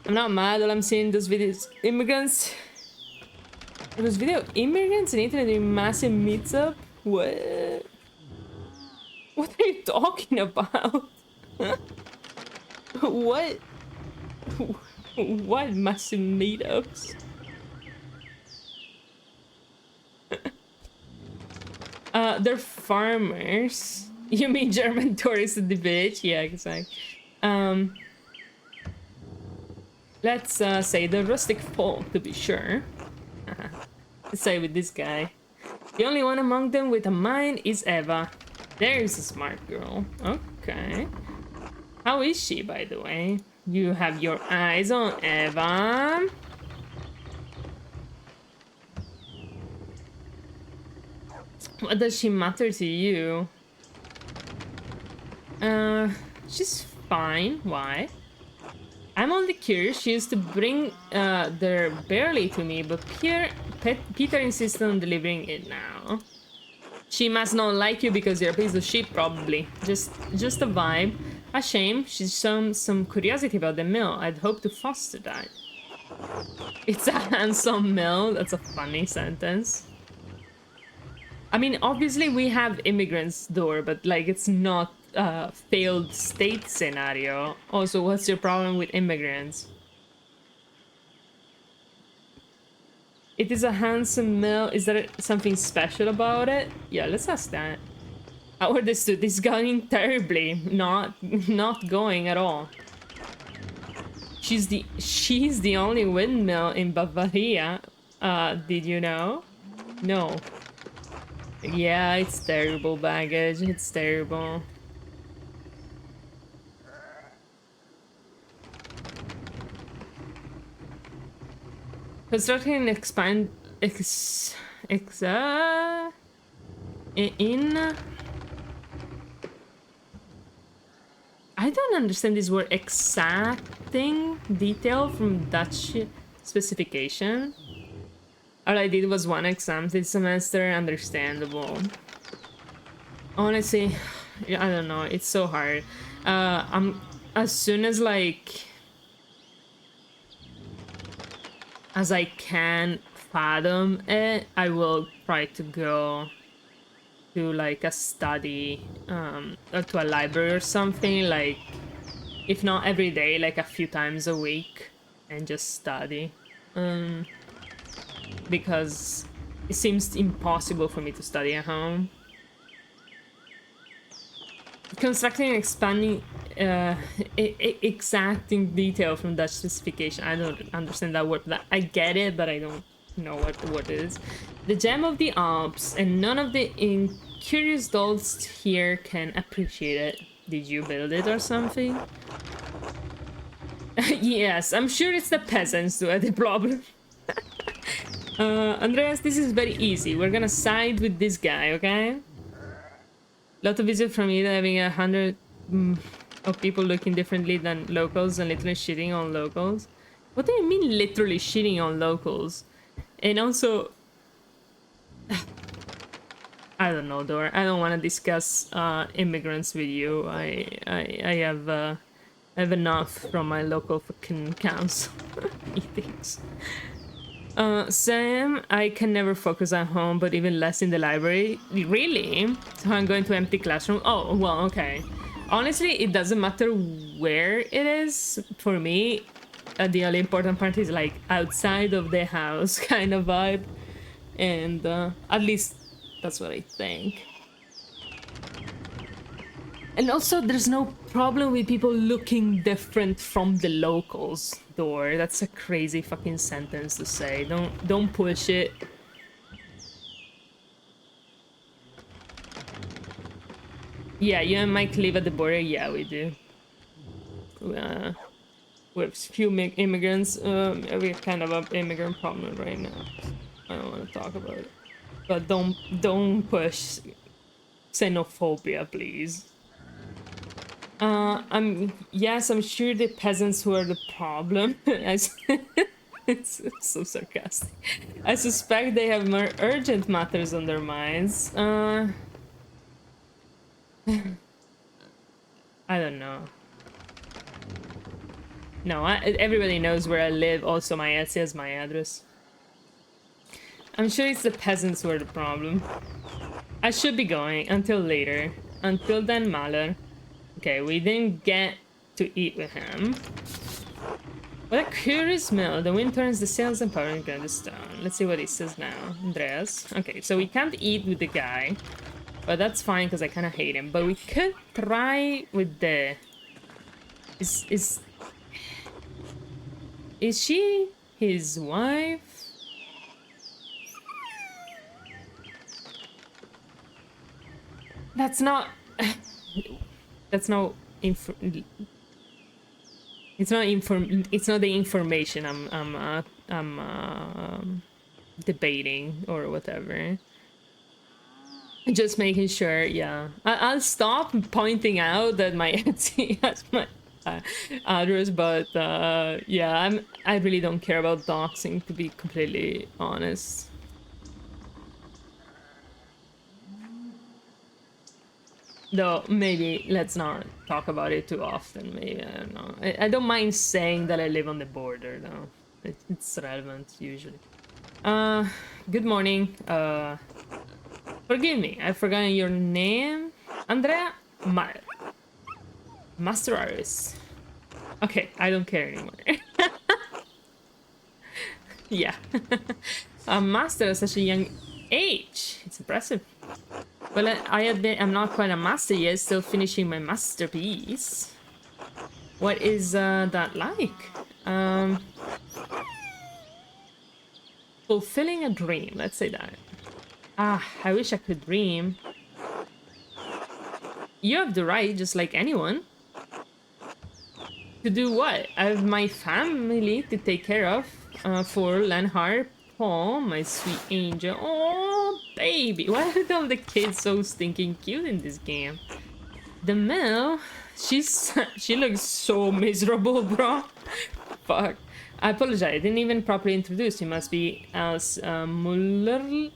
I'm not mad while I'm seeing those videos. Immigrants. Those video immigrants in Italy doing massive meetup? What? What are you talking about? What? What massive meetups? They're farmers. You mean German tourists at the beach? Yeah, exactly. Let's say the rustic folk, to be sure. Let's say with this guy. The only one among them with a mind is Eva. There's a smart girl. Okay. How is she, by the way? You have your eyes on Eva. What does she matter to you? She's fine. Why? I'm only curious. She used to bring their barley to me, but Peter insisted on delivering it now. She must not like you because you're a piece of shit, probably. Just a vibe. A shame. She's shown some curiosity about the mill. I'd hope to foster that. It's a handsome mill. That's a funny sentence. I mean, obviously we have immigrants door, but like it's not a failed state scenario. Also, what's your problem with immigrants? It is a handsome mill. Is there something special about it? Yeah, let's ask that. How are this dude? This is going terribly. Not going at all. She's the only windmill in Bavaria. Did you know? No. Yeah, it's terrible, baggage. It's terrible. Constructing and expand... in I don't understand this word exacting detail from Dutch specification. All I did was one exam this semester, understandable. Honestly, I don't know, it's so hard. I'm as soon as like as I can fathom it, I will try to go to like a study or to a library or something, like if not every day, like a few times a week, and just study because it seems impossible for me to study at home. Constructing and expanding exacting detail from Dutch specification. I don't understand that word, but I get it, but I don't know what it is. The gem of the Alps, and none of the incurious dolls here can appreciate it. Did you build it or something? Yes, I'm sure it's the peasants who are the problem. Andreas, this is very easy. We're gonna side with this guy, okay? Lot of visit from Ida, having 100 of people looking differently than locals and literally shitting on locals. What do you mean literally shitting on locals? And also, I don't know, Dor. I don't want to discuss immigrants with you. I have enough from my local fucking council meetings. Sam, I can never focus at home, but even less in the library. Really? So I'm going to empty classroom? Oh, well, okay. Honestly, it doesn't matter where it is. For me, the only important part is like outside of the house kind of vibe. And at least that's what I think. And also, there's no problem with people looking different from the locals, Door. That's a crazy fucking sentence to say. Don't push it. Yeah, you and Mike live at the border. Yeah, we do. With few immigrants. We're kind of an immigrant problem right now. I don't want to talk about it. But don't push xenophobia, please. Yes, I'm sure the peasants who are the problem. It's so sarcastic. I suspect they have more urgent matters on their minds. I don't know. No, everybody knows where I live. Also, my Etsy has my address. I'm sure it's the peasants who are the problem. I should be going until later. Until then, Mahler. Okay, we didn't get to eat with him. What a curious mill. The wind turns the sails and power into the stone. Let's see what he says now. Andreas. Okay, so we can't eat with the guy. But that's fine because I kind of hate him. But we could try with the... Is she his wife? That's not... That's no it's not the information I'm debating or whatever. Just making sure, yeah. I'll stop pointing out that my Etsy has my address, but yeah, I really don't care about doxing, to be completely honest. Though, maybe let's not talk about it too often, maybe, I don't know. I don't mind saying that I live on the border, though. It's relevant, usually. Good morning. Forgive me, I've forgotten your name. Andrea Mayer. Master Artist. Okay, I don't care anymore. Yeah. A master at such a young age. It's impressive. Well, I admit I'm not quite a master yet, still finishing my masterpiece. What is that like? Fulfilling a dream, let's say that. Ah, I wish I could dream. You have the right, just like anyone. To do what? I have my family to take care of. For Lenhart, Paul, my sweet angel. Oh, baby. Why are all the kids so stinking cute in this game? The Mill, she looks so miserable, bro. Fuck. I apologize. I didn't even properly introduce. He must be as Mullerin.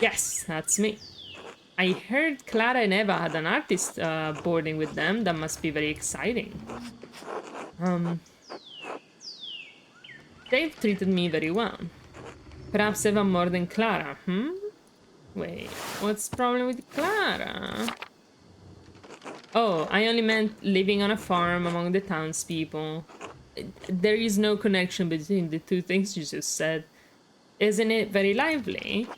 Yes, that's me. I heard Clara and Eva had an artist boarding with them. That must be very exciting. They've treated me very well. Perhaps Eva more than Clara, Wait, what's the problem with Clara? Oh, I only meant living on a farm among the townspeople. There is no connection between the two things you just said. Isn't it very lively?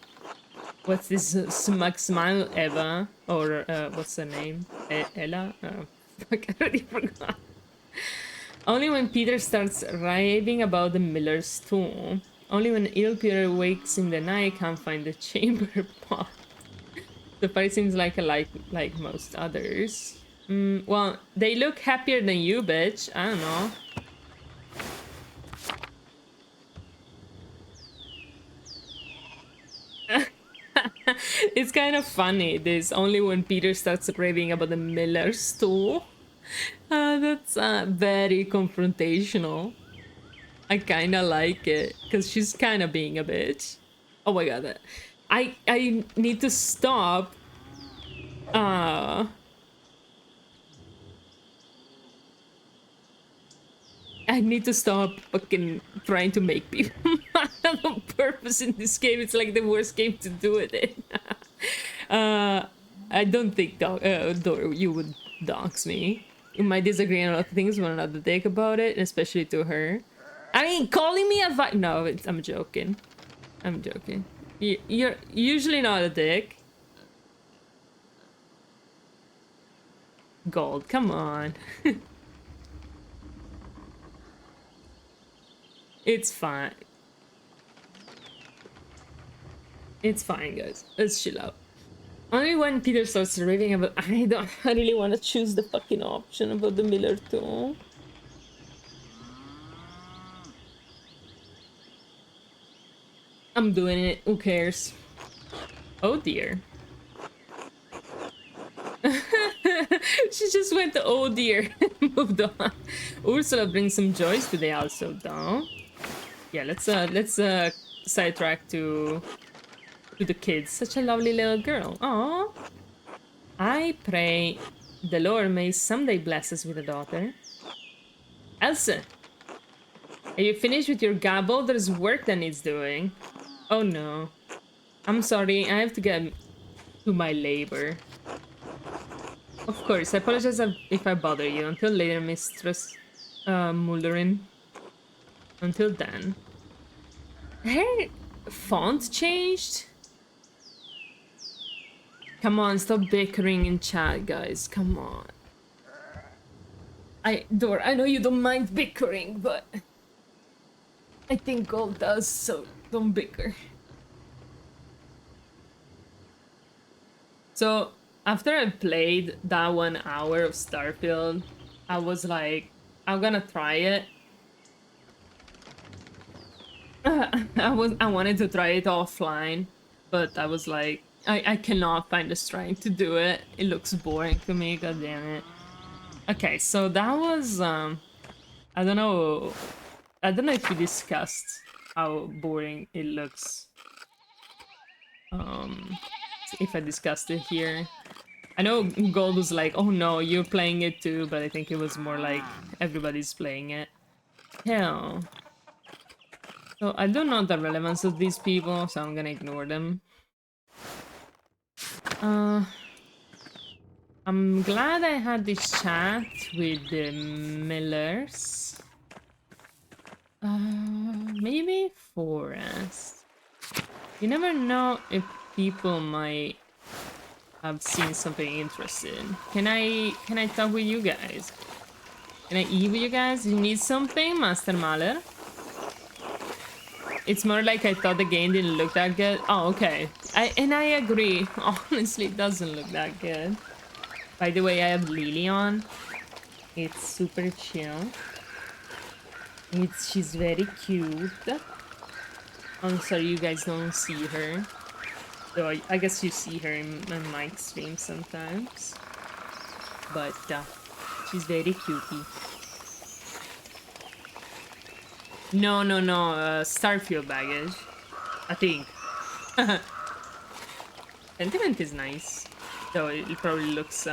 What's this smug smile, Eva? Or, what's her name? Ella? Oh, fuck, I already forgot. Only when Peter starts raving about the miller's stool. Only when Peter wakes in the night, can't find the chamber pot. The fight seems like most others. Well, they look happier than you, bitch. I don't know. It's kind of funny, this only when Peter starts raving about the miller's stool. That's very confrontational. I kind of like it, because she's kind of being a bitch. Oh my god. I need to stop. I need to stop fucking trying to make people mad on purpose in this game. It's like the worst game to do it in. I don't think you would dox me. You might disagree on a lot of things, but I'm not the dick about it, especially to her. I mean, calling me a no, I'm joking. I'm joking. You're usually not a dick. Gold, come on. It's fine. It's fine, guys. Let's chill out. Only when Peter starts raving about I really want to choose the fucking option about the Miller too. I'm doing it. Who cares? Oh dear. She just went to oh dear and moved on. Ursula brings some joys today also, though. Yeah, let's sidetrack to the kids. Such a lovely little girl. Aww. I pray the Lord may someday bless us with a daughter. Elsa, are you finished with your gabble? There's work that needs doing. Oh no. I'm sorry, I have to get to my labor. Of course, I apologize if I bother you. Until later, Mistress Mullerin. Until then. Her font changed? Come on, stop bickering in chat, guys. Come on. I know you don't mind bickering, but I think Gold does, so don't bicker. So, after I played that 1 hour of Starfield, I was like, I'm gonna try it. I wanted to try it offline, but I was like, I cannot find the strength to do it. It looks boring to me, god damn it. Okay, so that was, I don't know if we discussed how boring it looks. If I discussed it here. I know Gold was like, oh no, you're playing it too, but I think it was more like everybody's playing it. Hell. So I don't know the relevance of these people, so I'm gonna ignore them. I'm glad I had this chat with the Millers. Maybe Forest. You never know if people might have seen something interesting. Can I talk with you guys? Can I eat with you guys? You need something, Master Mahler? It's more like I thought the game didn't look that good. Oh, okay. I agree. Honestly, it doesn't look that good. By the way, I have Lily on. It's super chill. She's very cute. I'm sorry you guys don't see her. Though I guess you see her in Mike's stream sometimes. But she's very cutie. No, Starfield baggage. I think. Pentiment is nice. Though it probably looks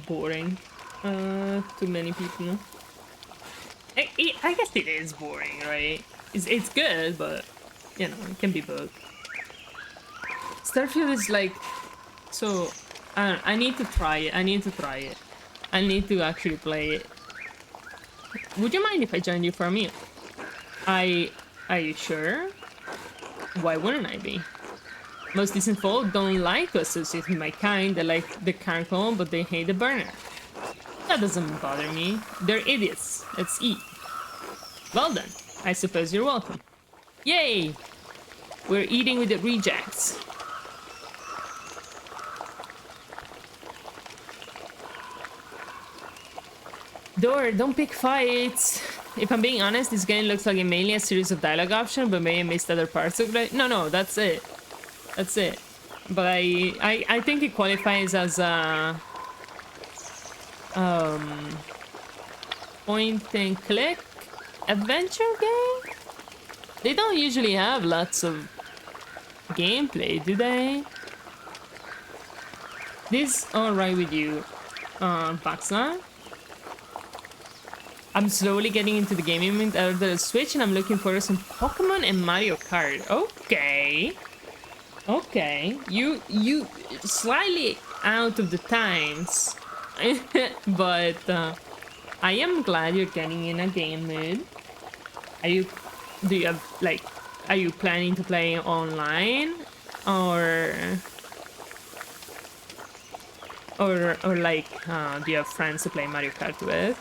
boring to many people. I guess it is boring, right? It's good, but you know, it can be both. Starfield is like so. I don't know, I need to try it. I need to actually play it. Would you mind if I joined you for a meal? Are you sure? Why wouldn't I be? Most decent folk don't like to associate with my kind. They like the charcoal, but they hate the burner. That doesn't bother me. They're idiots. Let's eat. Well then, I suppose you're welcome. Yay! We're eating with the rejects. Door, don't pick fights. If I'm being honest, this game looks like mainly a series of dialogue options, but maybe I missed other parts of it. No, that's it. That's it. But I think it qualifies as a point and click adventure game. They don't usually have lots of gameplay, do they? This alright with you, Baxna? I'm slowly getting into the gaming mint out of the Switch, and I'm looking forward to some Pokemon and Mario Kart. Okay. Okay. You slightly out of the times. But I am glad you're getting in a game mood. Are you planning to play online or like do you have friends to play Mario Kart with?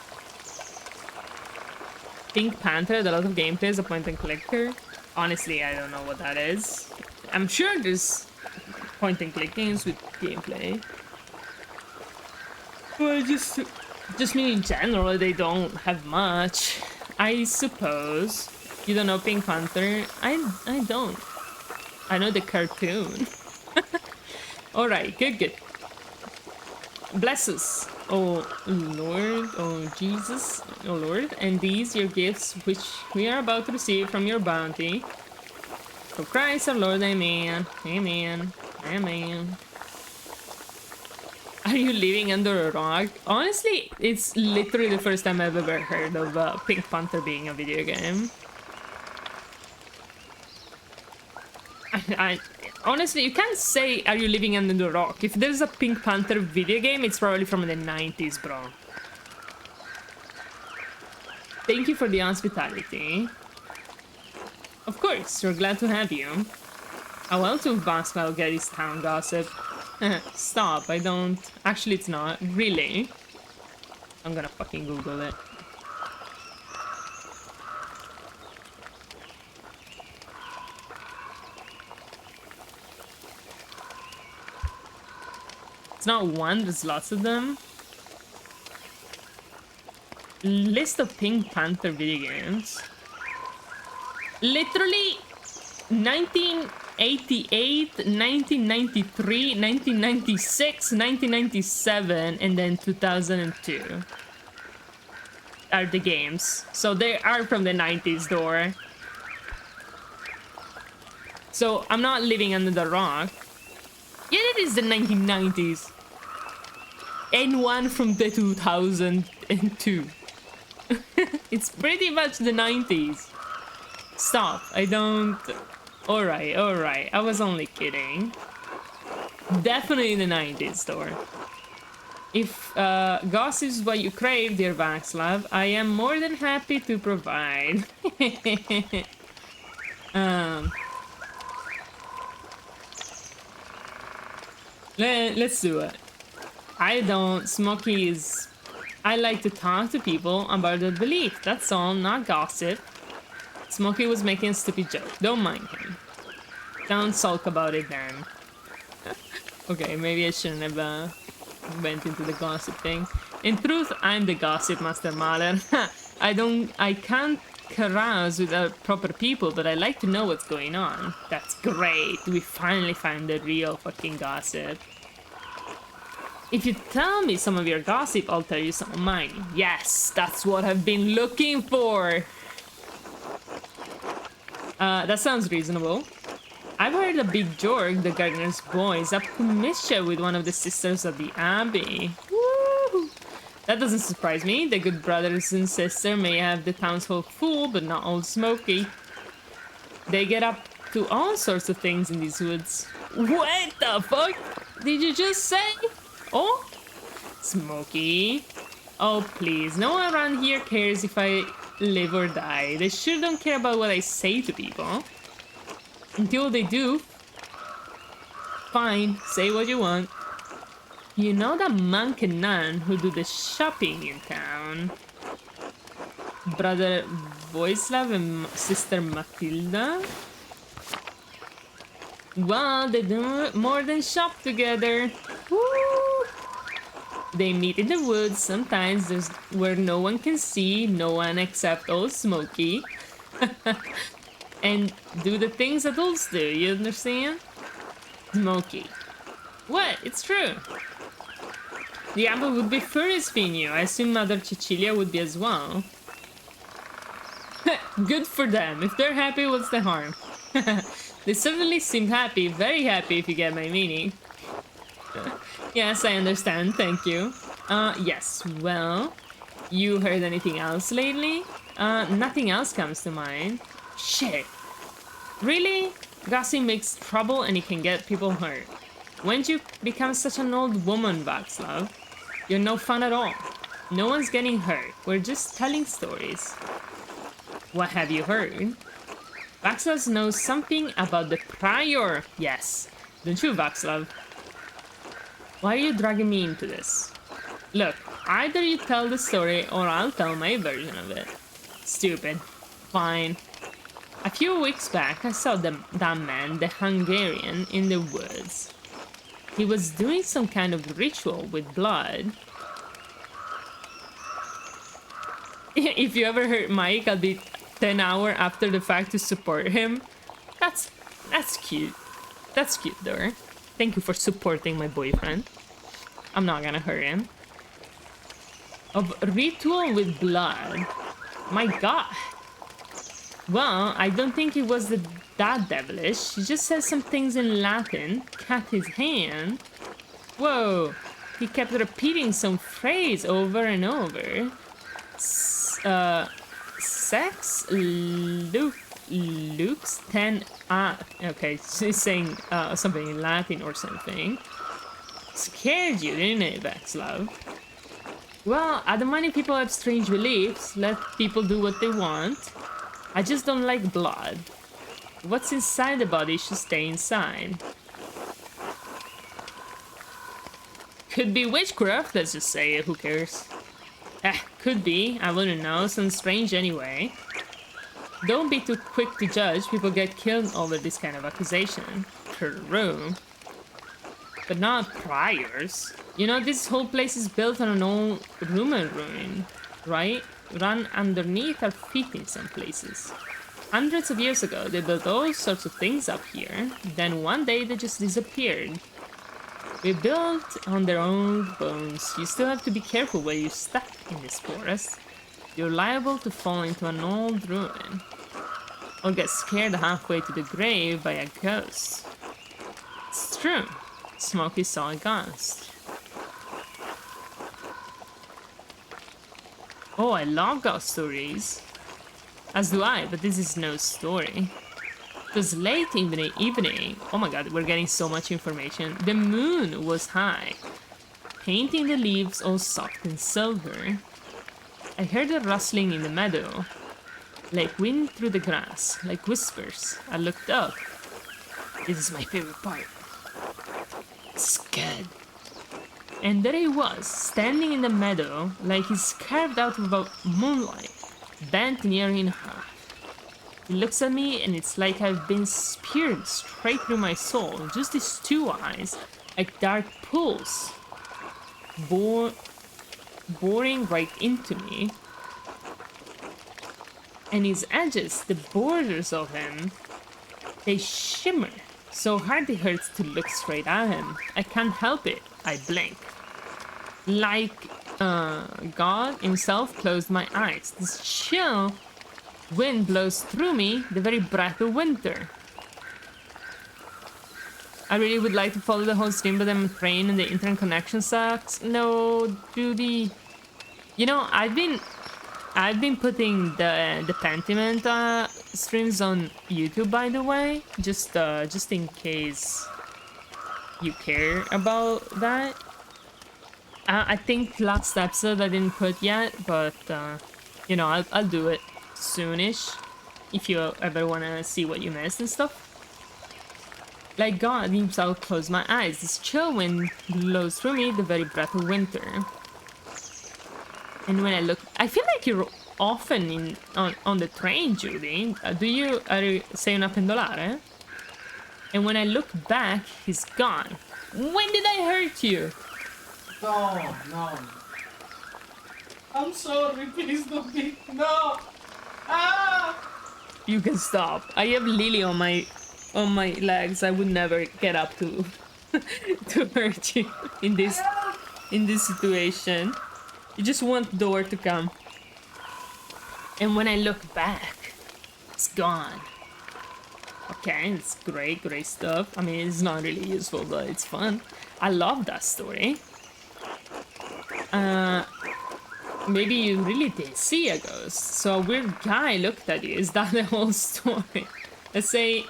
Pink Panther had a lot of gameplay as a point and clicker. Honestly, I don't know what that is. I'm sure there's point and click games with gameplay. But just mean in general, they don't have much. I suppose. You don't know Pink Panther? I don't. I know the cartoon. Alright, good. Bless us, oh Lord, oh Jesus, oh Lord, and these your gifts which we are about to receive from your bounty. For Christ our Lord, amen, amen, amen. Are you living under a rock? Honestly, it's literally the first time I've ever heard of Pink Panther being a video game. Honestly, you can't say, are you living under the rock? If there's a Pink Panther video game, it's probably from the 90s, bro. Thank you for the hospitality. Of course, we're glad to have you. How well to Bascal get his town gossip? Stop, I don't... Actually, it's not. Really? I'm gonna fucking Google it. It's not one, there's lots of them. List of Pink Panther video games. Literally 1988, 1993, 1996, 1997, and then 2002 are the games. So they are from the 90s, door. So I'm not living under the rock. Yeah, it is the 1990s. And one from the 2002. It's pretty much the 90s. Stop, I don't... Alright, I was only kidding. Definitely the 90s, store. If gossip is what you crave, dear Vaxlav, I am more than happy to provide. Let's do it. I don't. Smokey is... I like to talk to people about their belief. That's all, not gossip. Smokey was making a stupid joke. Don't mind him. Don't sulk about it then. Okay, maybe I shouldn't have went into the gossip thing. In truth, I'm the gossip master Mahler. I can't carouse without proper people, but I like to know what's going on. That's great. We finally found the real fucking gossip. If you tell me some of your gossip, I'll tell you some of mine. Yes, that's what I've been looking for. That sounds reasonable. I've heard a big Jorg, the gardener's boy, is up to mischief with one of the sisters of the abbey. Woo! That doesn't surprise me. The good brothers and sister may have the townsfolk full, but not old Smokey. They get up to all sorts of things in these woods. What the fuck did you just say? Oh? Smokey. Oh, please. No one around here cares if I live or die. They sure don't care about what I say to people. Until they do. Fine, say what you want. You know that monk and nun who do the shopping in town? Brother Voislav and sister Matilda? Well, they do more than shop together. Woo! They meet in the woods. Sometimes there's where no one can see, no one except old Smokey. And do the things adults do, you understand? Smokey. What? It's true. The abbot would be furious if he knew. I assume Mother Cecilia would be as well. Good for them. If they're happy, what's the harm? They certainly seem happy, very happy if you get my meaning. Yes, I understand, thank you. Yes, well, you heard anything else lately? Nothing else comes to mind. Shit. Really? Gossip makes trouble and it can get people hurt. When'd you become such an old woman, Václav? You're no fun at all. No one's getting hurt. We're just telling stories. What have you heard? Václav knows something about the prior. Yes. Don't you, Václav? Why are you dragging me into this? Look, either you tell the story or I'll tell my version of it. Stupid. Fine. A few weeks back, I saw that man, the Hungarian, in the woods. He was doing some kind of ritual with blood. If you ever hurt Mike, I'll be 10 hours after the fact to support him. That's cute. That's cute, though. Thank you for supporting my boyfriend. I'm not gonna hurt him. Of ritual with blood. My god. Well, I don't think it was that devilish. He just said some things in Latin, cut his hand. Whoa, he kept repeating some phrase over and over. Sex, Luke's 10. Okay, she's saying something in Latin or something. Scared you, didn't it, Václav? Well, I don't mind if people have strange beliefs. Let people do what they want. I just don't like blood. What's inside the body should stay inside. Could be witchcraft, let's just say it, who cares? Could be, I wouldn't know, sounds strange anyway. Don't be too quick to judge, people get killed over this kind of accusation. True. But not priors. You know, this whole place is built on an old Roman ruin, right? Run underneath our feet in some places. Hundreds of years ago, they built all sorts of things up here. Then one day they just disappeared. We built on their own bones. You still have to be careful where you step in this forest. You're liable to fall into an old ruin. Or get scared halfway to the grave by a ghost. It's true. Smokey saw a ghost. Oh, I love ghost stories. As do I, but this is no story. It was late evening. Oh my god, we're getting so much information. The moon was high, painting the leaves all soft and silver. I heard a rustling in the meadow, like wind through the grass, like whispers. I looked up. This is my favorite part. It's good. And there he was, standing in the meadow, like he's carved out of a moonlight, bent nearly in half. He looks at me and it's like I've been speared straight through my soul. Just these two eyes, like dark pools, boring right into me. And his edges, the borders of him, they shimmer so hard it hurts to look straight at him. I can't help it. I blink. Like God himself closed my eyes. This chill wind blows through me, the very breath of winter. I really would like to follow the whole stream, but I'm trained and the internet connection sucks. No, Judy. You know, I've been putting the Pentiment streams on YouTube, by the way, just in case you care about that. I think last episode I didn't put yet, but you know, I'll do it soonish if you ever wanna see what you missed and stuff. Like God himself closed my eyes. This chill wind blows through me, the very breath of winter. And when I look, I feel like you're often on the train, Judy. Sei una pendolare? And when I look back, he's gone. When did I hurt you? No, no. I'm sorry, please don't be. No! Ah! You can stop. I have Lily on my legs. I would never get up to to hurt you in this situation. You just want the door to come. And when I look back, it's gone. Okay, it's great stuff. I mean, it's not really useful, but it's fun. I love that story. Maybe you really did see a ghost. So a weird guy looked at you. Is that the whole story? Let's say,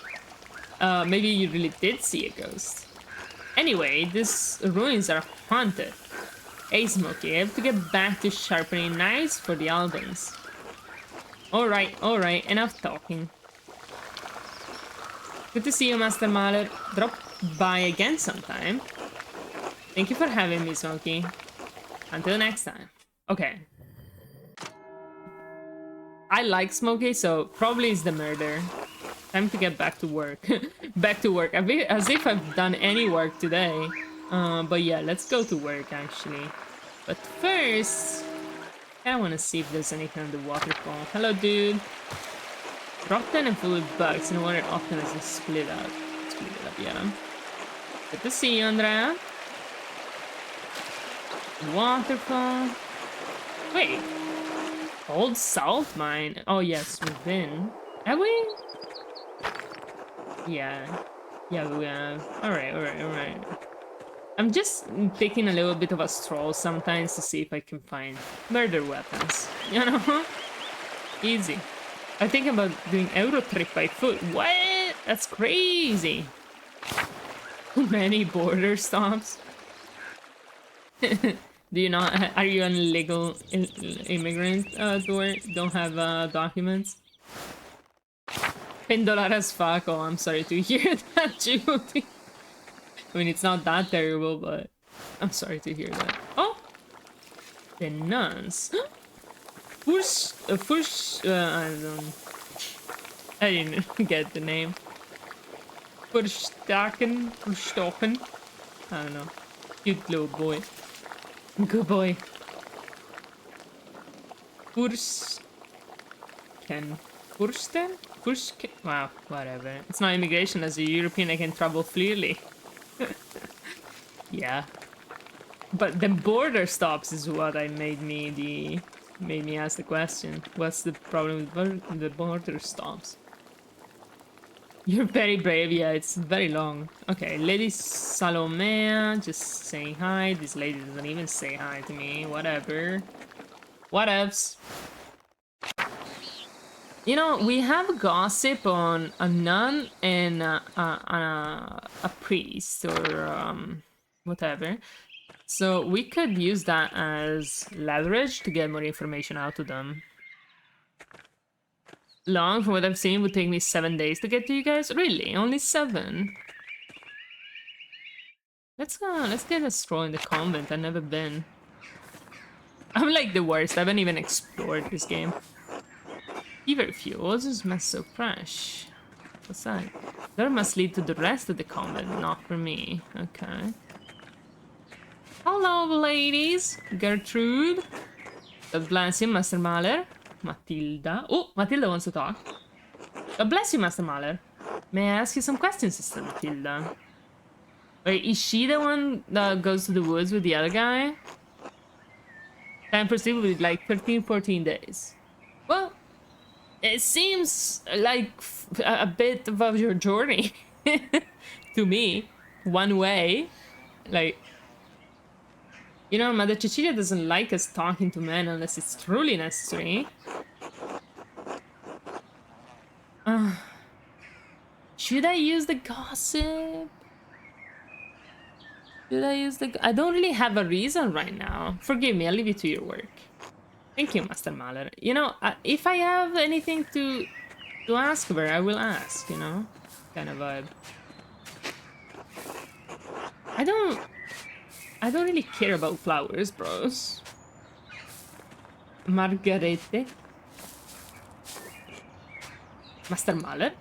maybe you really did see a ghost. Anyway, these ruins are haunted. Hey, Smokey, I have to get back to sharpening knives for the albums. Alright, enough talking. Good to see you, Master Mahler. Drop by again sometime. Thank you for having me, Smokey. Until next time. Okay. I like Smokey, so probably it's the murder. Time to get back to work. Back to work. As if I've done any work today. But yeah, let's go to work, actually. But first, I want to see if there's anything on the waterfall. Hello, dude. Rotten and full of bugs, and water often is split up. Split it up, yeah. Good to see you, Andrea. Waterfall. Wait. Old Salt Mine. Oh, yes, we've been. Have we? Yeah. Yeah, we have. Alright. I'm just taking a little bit of a stroll sometimes to see if I can find murder weapons. You know? Easy. I think about doing Eurotrip by foot. What? That's crazy. Too many border stops. Do you not? Are you an illegal immigrant, Don't have documents? Pendolar as fuck. Oh, I'm sorry to hear that, Judy. I mean, it's not that terrible, but I'm sorry to hear that. Oh! The nuns. I didn't get the name. Verstochen. I don't know. Cute little boy. Good boy. Fursten? Wow, whatever. It's not immigration. As a European, I can travel freely. Yeah. But the border stops is what made me ask the question. What's the problem with the border stops? You're very brave, yeah, it's very long. Okay, Lady Salomea, just saying hi. This lady doesn't even say hi to me. Whatever. Whatevs. You know, we have gossip on a nun and a priest or whatever. So we could use that as leverage to get more information out to them. Long, from what I've seen, would take me 7 days to get to you guys. Really? Only 7? Let's get a stroll in the convent. I've never been. I'm like the worst. I haven't even explored this game. Fever fuels just mess so fresh. What's that? That must lead to the rest of the convent, not for me. Okay. Hello, ladies. Gertrude. God bless you, Master Mahler. Matilda. Oh, Matilda wants to talk. God bless you, Master Mahler. May I ask you some questions, Sister Matilda? Wait, is she the one that goes to the woods with the other guy? Time proceed with like 13, 14 days. Well, it seems like a bit of your journey to me. One way. Like, you know, Mother Cecilia doesn't like us talking to men unless it's truly necessary. Should I use the gossip? Should I use the... I don't really have a reason right now. Forgive me, I'll leave it to your work. Thank you, Master Mahler. You know, if I have anything to ask her, I will ask, you know? Kind of vibe. I don't really care about flowers, bros. Margarete. Master Mahler?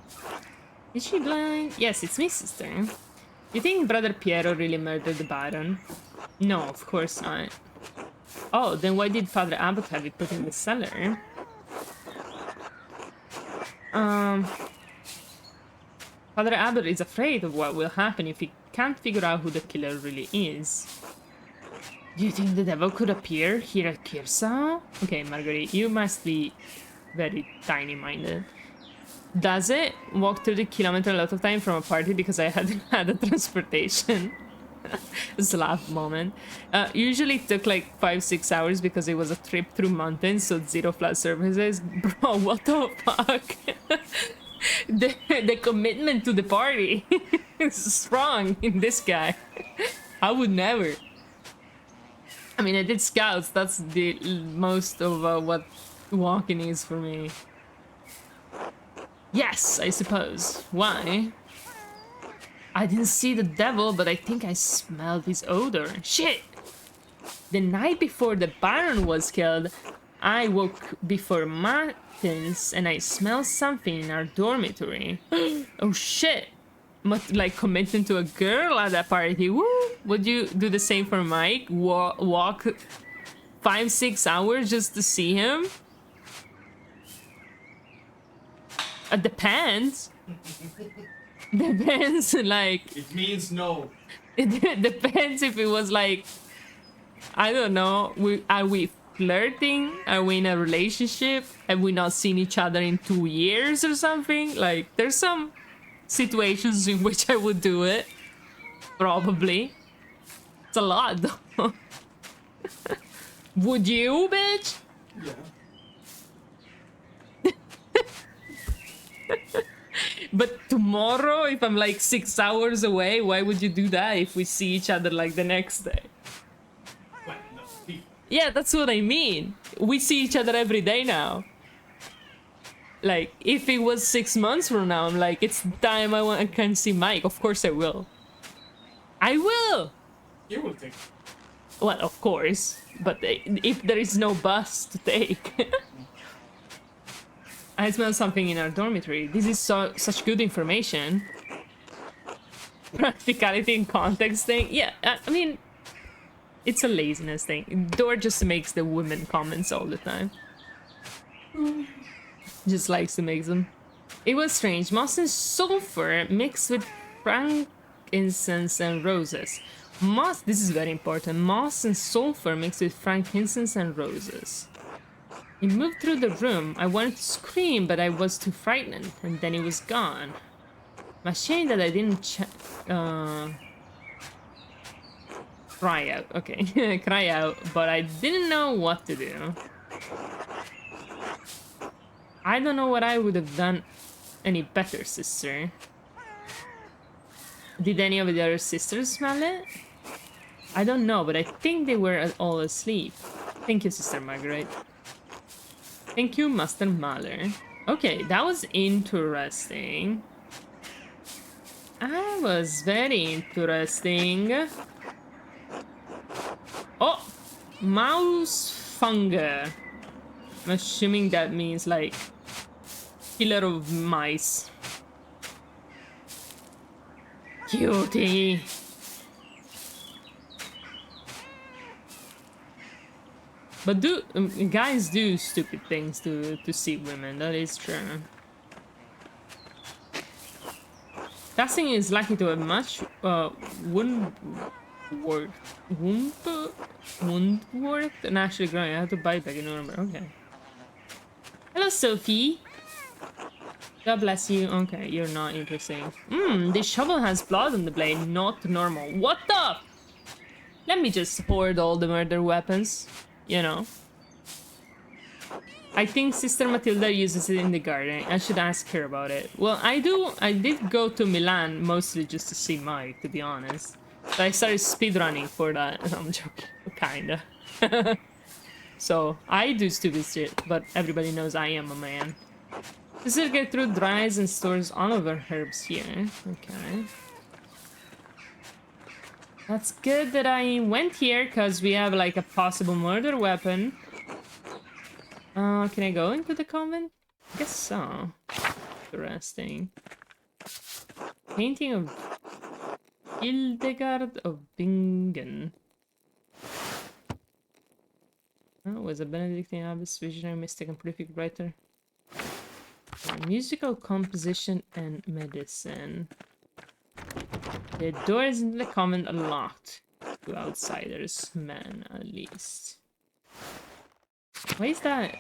Is she blind? Yes, it's me, sister. You think Brother Piero really murdered the Baron? No, of course not. Oh, then why did Father Abbot have it put in the cellar? Father Abbot is afraid of what will happen if he can't figure out who the killer really is. Do you think the devil could appear here at Kyrsa? Okay, Marguerite, you must be very tiny-minded. Does it walk 30 kilometers a lot of time from a party because I hadn't had a transportation? Slap moment. Usually it took like 5-6 hours because it was a trip through mountains, so 0 flat surfaces. Bro, what the fuck? the commitment to the party is strong in this guy. I would never. I mean, I did scouts. That's the most of what walking is for me. Yes, I suppose. Why? I didn't see the devil, but I think I smelled his odor. Shit! The night before the Baron was killed, I woke before Martin's and I smelled something in our dormitory. Oh shit! Like committing to a girl at that party. Woo! Would you do the same for Mike? Walk 5-6 hours just to see him? Depends. Depends, like... It means no. It depends if it was like... I don't know. Are we flirting? Are we in a relationship? Have we not seen each other in 2 years or something? Like, there's some situations in which I would do it. Probably. It's a lot, though. Would you, bitch? Yeah. But tomorrow, if I'm like 6 hours away, why would you do that if we see each other like the next day? Well, no, Yeah, that's what I mean. We see each other every day now. Like, if it was 6 months from now, I'm like, it's time I can see Mike. Of course I will. I will! you will take. Well, of course. But if there is no bus to take... I smell something in our dormitory. This is such good information. Practicality and context thing. Yeah, I mean, it's a laziness thing. Dor just makes the women comments all the time. Just likes to make them. It was strange. Moss and sulfur mixed with frankincense and roses. Moss, this is very important. Moss and sulfur mixed with frankincense and roses. He moved through the room. I wanted to scream, but I was too frightened, and then he was gone. I'm ashamed that I didn't cry out. Okay, cry out, but I didn't know what to do. I don't know what I would have done any better, sister. Did any of the other sisters smell it? I don't know, but I think they were all asleep. Thank you, Sister Margaret. Thank you, Master Mahler. Okay, that was interesting. That was very interesting. Oh! Mouse fungi. I'm assuming that means, like, killer of mice. Cutie. But guys do stupid things to see women, that is true. Testing is likely to have much wound work and actually growing. I have to buy it back in November. Okay. Hello, Sophie. God bless you. Okay, you're not interesting. This shovel has blood on the blade. Not normal. What the? Let me just hoard all the murder weapons. You know. I think Sister Matilda uses it in the garden. I should ask her about it. Well, I did go to Milan mostly just to see Mike, to be honest. So I started speedrunning for that. I'm joking. Kinda. So, I do stupid shit, but everybody knows I am a man. Sister Gertrude dries and stores all of her herbs here. Okay. That's good that I went here, because we have, like, a possible murder weapon. Can I go into the convent? I guess so. Interesting. Painting of Hildegard of Bingen. Oh, was a Benedictine abbess, visionary, mystic, and prolific writer. Musical composition and medicine. The doors into the convent are locked to outsiders, men at least. Why is that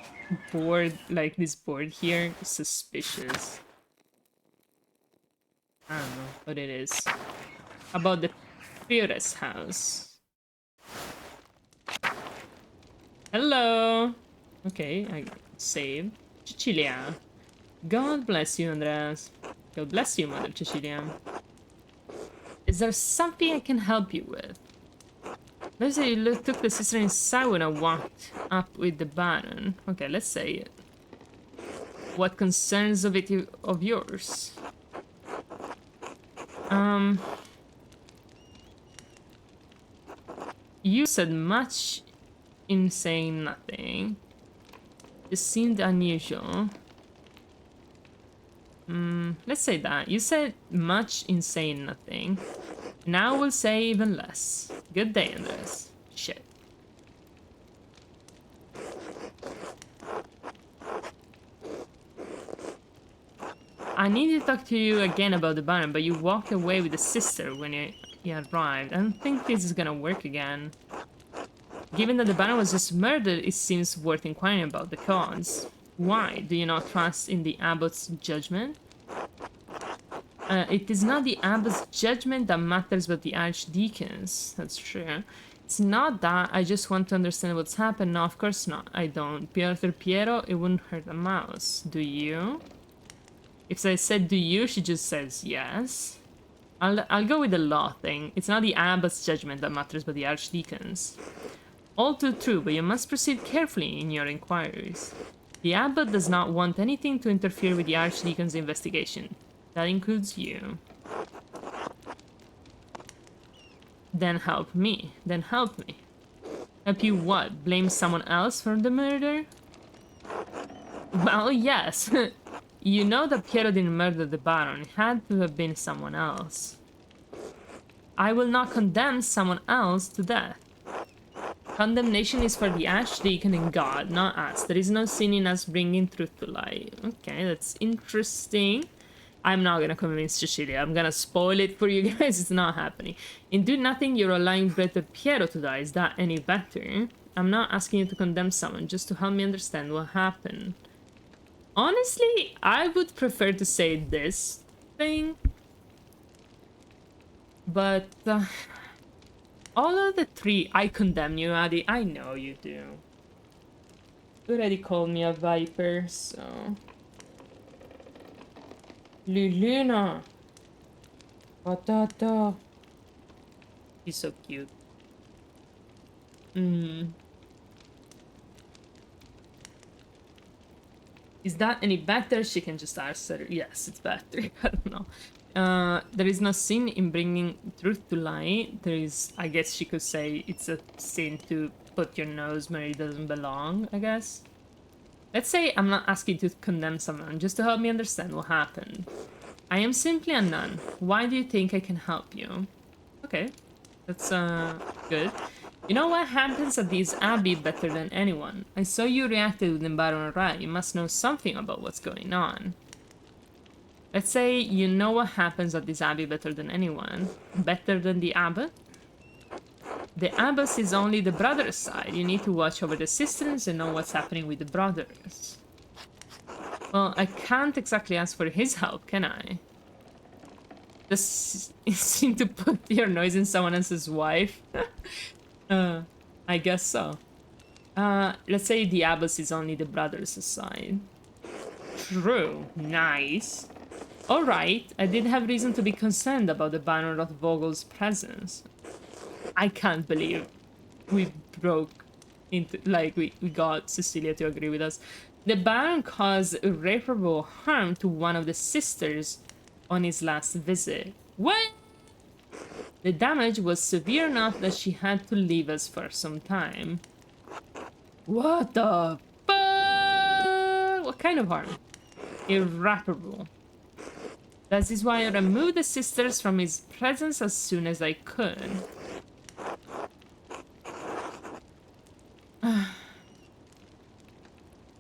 board, like this board here, suspicious? I don't know what it is. About the Priore's house. Hello! Okay, I saved. Cecilia. God bless you, Andreas. God bless you, Mother Cecilia. Is there something I can help you with? Let's say you took the sister inside when I walked up with the Baron. Okay, let's say it. What concerns of yours? You said much in saying nothing. This seemed unusual. Let's say that. You said much in saying nothing. Now we'll say even less. Good day, Andres. Shit. I need to talk to you again about the Baron, but you walked away with the sister when you arrived. I don't think this is gonna work again. Given that the Baron was just murdered, it seems worth inquiring about the cause. Why? Do you not trust in the abbot's judgment? It is not the abbot's judgment that matters, but the archdeacon's. That's true. It's not that. I just want to understand what's happened. No, of course not. I don't. Piero, it wouldn't hurt a mouse. Do you? If I said do you, she just says yes. I'll go with the law thing. It's not the abbot's judgment that matters, but the archdeacon's. All too true, but you must proceed carefully in your inquiries. The abbot does not want anything to interfere with the archdeacon's investigation. That includes you. Then help me. Then help me. Help you what? Blame someone else for the murder? Well, yes. You know that Piero didn't murder the Baron. It had to have been someone else. I will not condemn someone else to death. Condemnation is for the archdeacon and God, not us. There is no sin in us bringing truth to light. Okay, that's interesting. I'm not gonna convince Cecilia. I'm gonna spoil it for you guys. It's not happening. In Do Nothing, you're allowing Brother Piero to die. Is that any better? I'm not asking you to condemn someone, just to help me understand what happened. Honestly, I would prefer to say this thing. But, all of the three, I condemn you, Adi. I know you do. You already called me a viper, so... Luluna! Patata! He's so cute. Is that any better? She can just answer, yes, it's better. I don't know. There is no sin in bringing truth to light. There is, I guess she could say, it's a sin to put your nose where it doesn't belong, I guess. Let's say I'm not asking to condemn someone, just to help me understand what happened. I am simply a nun. Why do you think I can help you? Okay, that's good. You know what happens at this abbey better than anyone. I saw you reacted with the Baron right. You must know something about what's going on. Let's say you know what happens at this abbey better than anyone. Better than the abbot? The abbess is only the brother's side. You need to watch over the sisters and know what's happening with the brothers. Well, I can't exactly ask for his help, can I? Does it seem to put your nose in someone else's wife? I guess so. Let's say the abbess is only the brother's side. True. Nice. Alright, I did have reason to be concerned about the Baron of Vogel's presence. I can't believe we broke into, like, we got Cecilia to agree with us. The Baron caused irreparable harm to one of the sisters on his last visit. What? The damage was severe enough that she had to leave us for some time. What the fuck? What kind of harm? Irreparable. That is why I removed the sisters from his presence as soon as I could.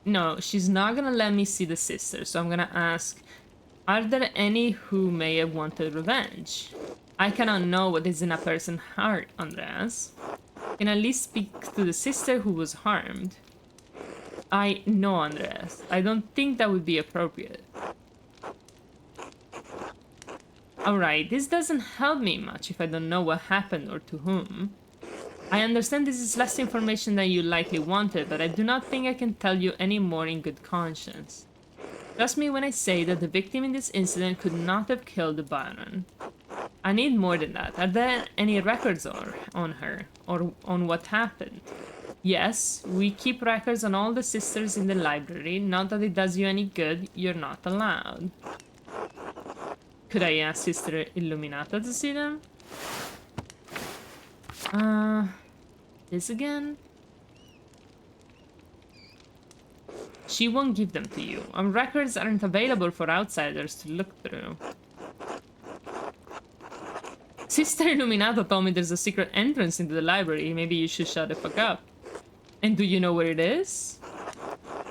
No, she's not gonna let me see the sisters, so I'm gonna ask, are there any who may have wanted revenge? I cannot know what is in a person's heart, Andreas. Can at least speak to the sister who was harmed. I know, Andreas. I don't think that would be appropriate. Alright, this doesn't help me much if I don't know what happened or to whom. I understand this is less information than you likely wanted, but I do not think I can tell you any more in good conscience. Trust me when I say that the victim in this incident could not have killed the Baron. I need more than that. Are there any records on her, or on what happened? Yes, we keep records on all the sisters in the library. Not that it does you any good, you're not allowed. Could I ask Sister Illuminata to see them? This again? She won't give them to you. Records aren't available for outsiders to look through. Sister Illuminata told me there's a secret entrance into the library. Maybe you should shut the fuck up. And do you know where it is?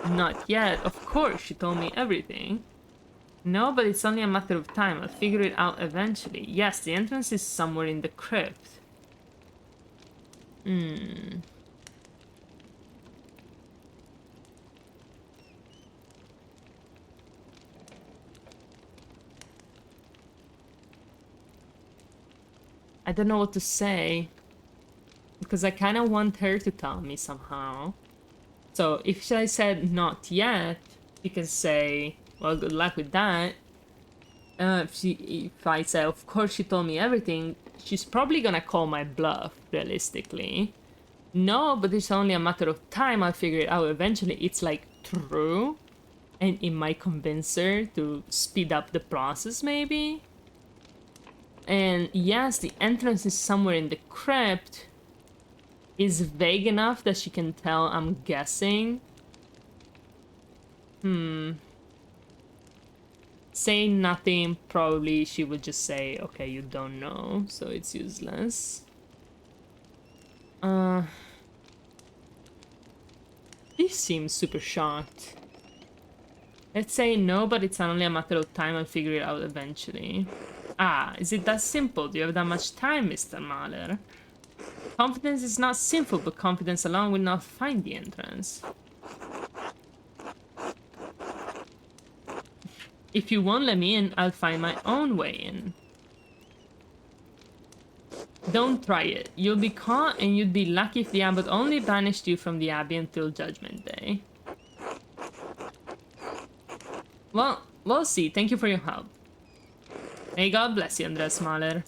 Not yet. Of course, she told me everything. No, but it's only a matter of time. I'll figure it out eventually. Yes, the entrance is somewhere in the crypt. I don't know what to say. Because I kind of want her to tell me somehow. So if I said not yet, you can say, well, good luck with that. If I say, of course she told me everything, she's probably gonna call my bluff, realistically. No, but it's only a matter of time. I'll figure it out eventually. It's like true. And it might convince her to speed up the process, maybe. And yes, the entrance is somewhere in the crypt. Is vague enough that she can tell I'm guessing. Say nothing, probably she would just say, okay, you don't know, so it's useless. This seems super shocked. Let's say no, but it's only a matter of time. I'll figure it out eventually. Ah, is it that simple? Do you have that much time, Mr. Mahler? Confidence is not sinful, but confidence alone will not find the entrance. If you won't let me in, I'll find my own way in. Don't try it. You'll be caught, and you'd be lucky if the abbot only banished you from the abbey until Judgment Day. Well, we'll see. Thank you for your help. May God bless you, Andreas Mahler.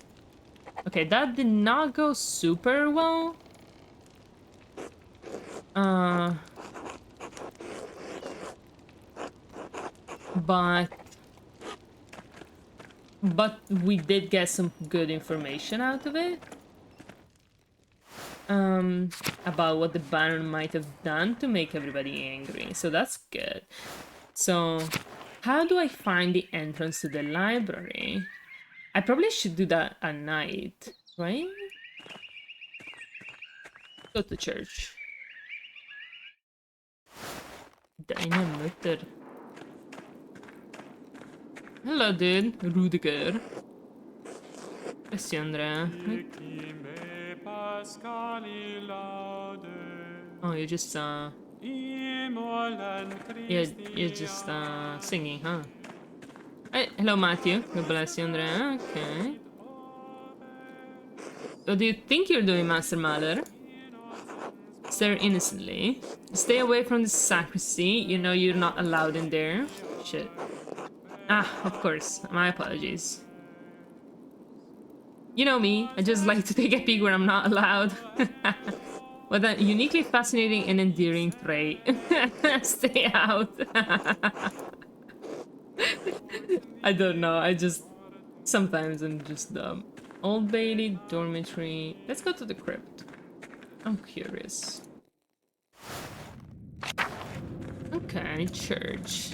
Okay, that did not go super well. But we did get some good information out of it. About what the Baron might have done to make everybody angry. So that's good. So, how do I find the entrance to the library? I probably should do that at night, right? Go to church. Dynamiter. Hello, dude. Rudiger. Grazie, Andrea. Oh, you're just, you're just, singing, huh? Hey, hello, Matthew. God bless you, Andrea. Okay. What do you think you're doing, Master Mother? Stare innocently. Stay away from the sacristy. You know you're not allowed in there. Shit. Ah, of course. My apologies. You know me. I just like to take a peek where I'm not allowed. What a uniquely fascinating and endearing trait. Stay out. I don't know. I just... Sometimes I'm just dumb. Old Bailey, dormitory. Let's go to the crypt. I'm curious. Okay, church.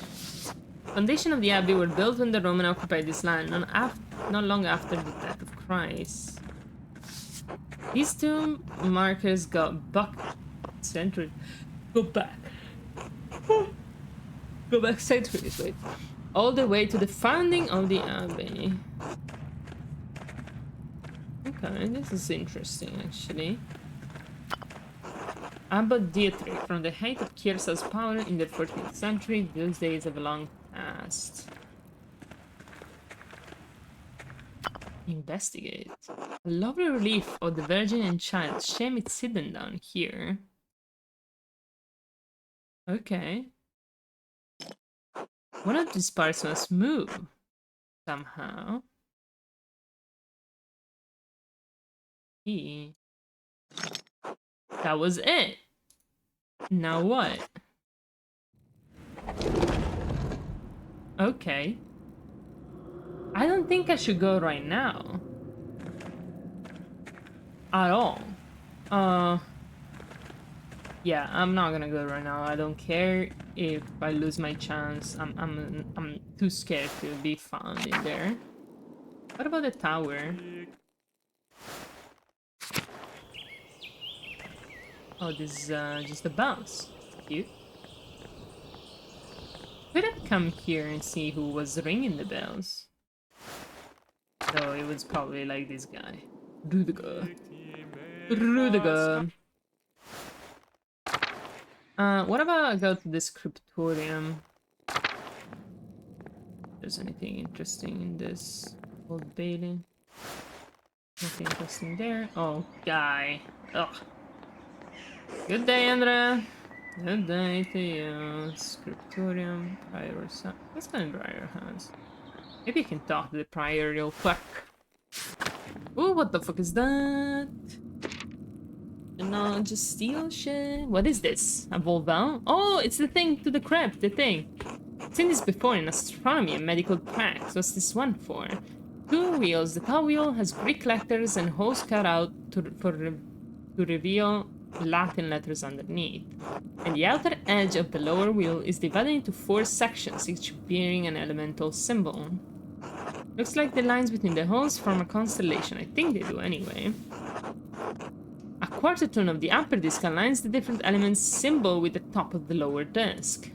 Foundation of the abbey were built when the Roman occupied this land, not long after the death of Christ. These two markers got centuries. Go back. Go back centuries, wait. All the way to the founding of the abbey. Okay, this is interesting, actually. Abbot Dietrich, from the height of Kyrsa's power in the 14th century, those days have long passed. Investigate. A lovely relief of the Virgin and Child. Shame it's hidden down here. Okay. One of these parts must move. Somehow. That was it. Now what? Okay. I don't think I should go right now. At all. Yeah, I'm not gonna go right now. I don't care if I lose my chance. I'm too scared to be found in there. What about the tower? Oh, this is just a bounce. Cute. Could have come here and see who was ringing the bells. So it was probably like this guy. Rudiger. Rudiger. What about I go to the scriptorium? If there's anything interesting in this Old Bailey? Nothing interesting there. Oh, guy. Ugh. Good day, Andrea. Good day to you. Scriptorium, prior. Let's go in prior hands. Maybe you can talk to the prior real quick. Ooh, what the fuck is that? No, just steal shit. What is this? A Volval? Oh, it's the thing to the crypt, the thing. I've seen this before in astronomy and medical tracks. What's this one for? Two wheels. The top wheel has Greek letters and holes cut out to reveal Latin letters underneath. And the outer edge of the lower wheel is divided into 4 sections, each bearing an elemental symbol. Looks like the lines between the holes form a constellation. I think they do anyway. A quarter turn of the upper disc aligns the different elements' symbol with the top of the lower disc.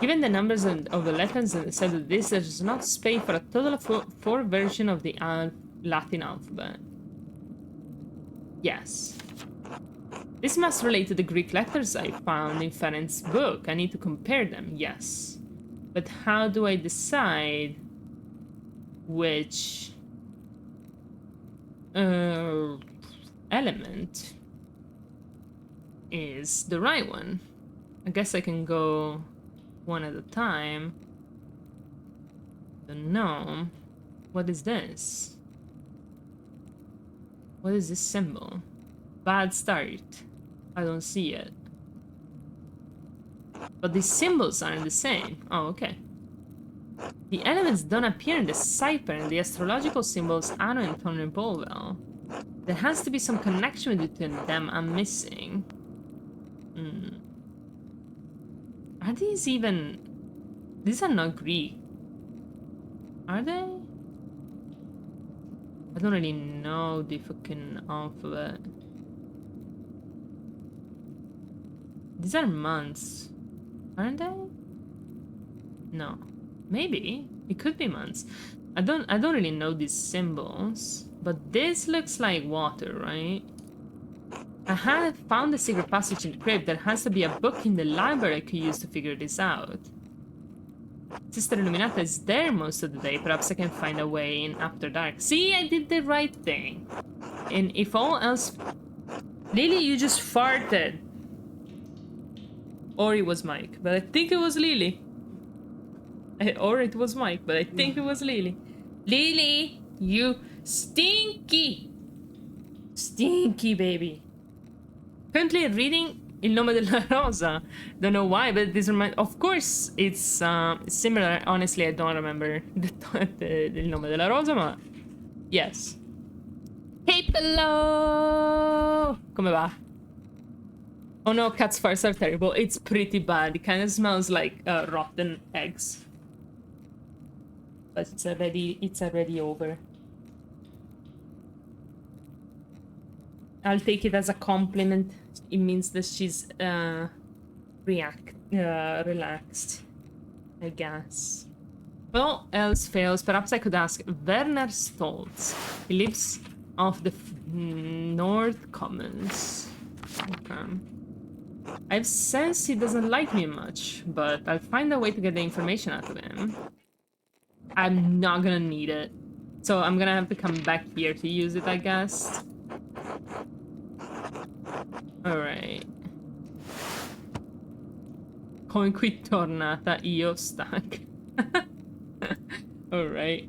Given the numbers of the letters on the side of the disc, there is enough space for a total of 4 versions of the Latin alphabet. Yes. This must relate to the Greek letters I found in Ferenc's book. I need to compare them, yes. But how do I decide which element is the right one? I guess I can go one at a time. Don't know. What is this? What is this symbol? Bad start. I don't see it. But the symbols aren't the same. Oh, okay. The elements don't appear in the cipher, and the astrological symbols Anno and Tony Bolwell. There has to be some connection between them I'm missing. Are these even... These are not Greek. Are they? I don't really know the fucking alphabet. These are months, aren't they? No, maybe it could be months. I don't really know these symbols, but this looks like water, right? I have found the secret passage in the crypt. There has to be a book in the library I could use to figure this out. Sister Illuminata is there most of the day. Perhaps I can find a way in after dark. See, I did the right thing. And if all else... Lily, you just farted. Or it was Mike, but I think it was Lily. Or it was Mike, but I think it was Lily. Lily, you stinky! Stinky baby. Currently reading Il Nome della Rosa. Don't know why, but this reminds... Of course, it's similar. Honestly, I don't remember Il Nome della Rosa, ma... Yes. Hey, hello! Come va? Oh no, cat's farts are terrible. It's pretty bad. It kind of smells like rotten eggs. But it's already over. I'll take it as a compliment. It means that she's relaxed, I guess. Well, else fails. Perhaps I could ask Werner Stoltz. He lives off the North Commons. Okay. I've sensed he doesn't like me much, but I'll find a way to get the information out of him. I'm not gonna need it. So I'm gonna have to come back here to use it, I guess. Alright. Con qui tornata io stanca. Alright.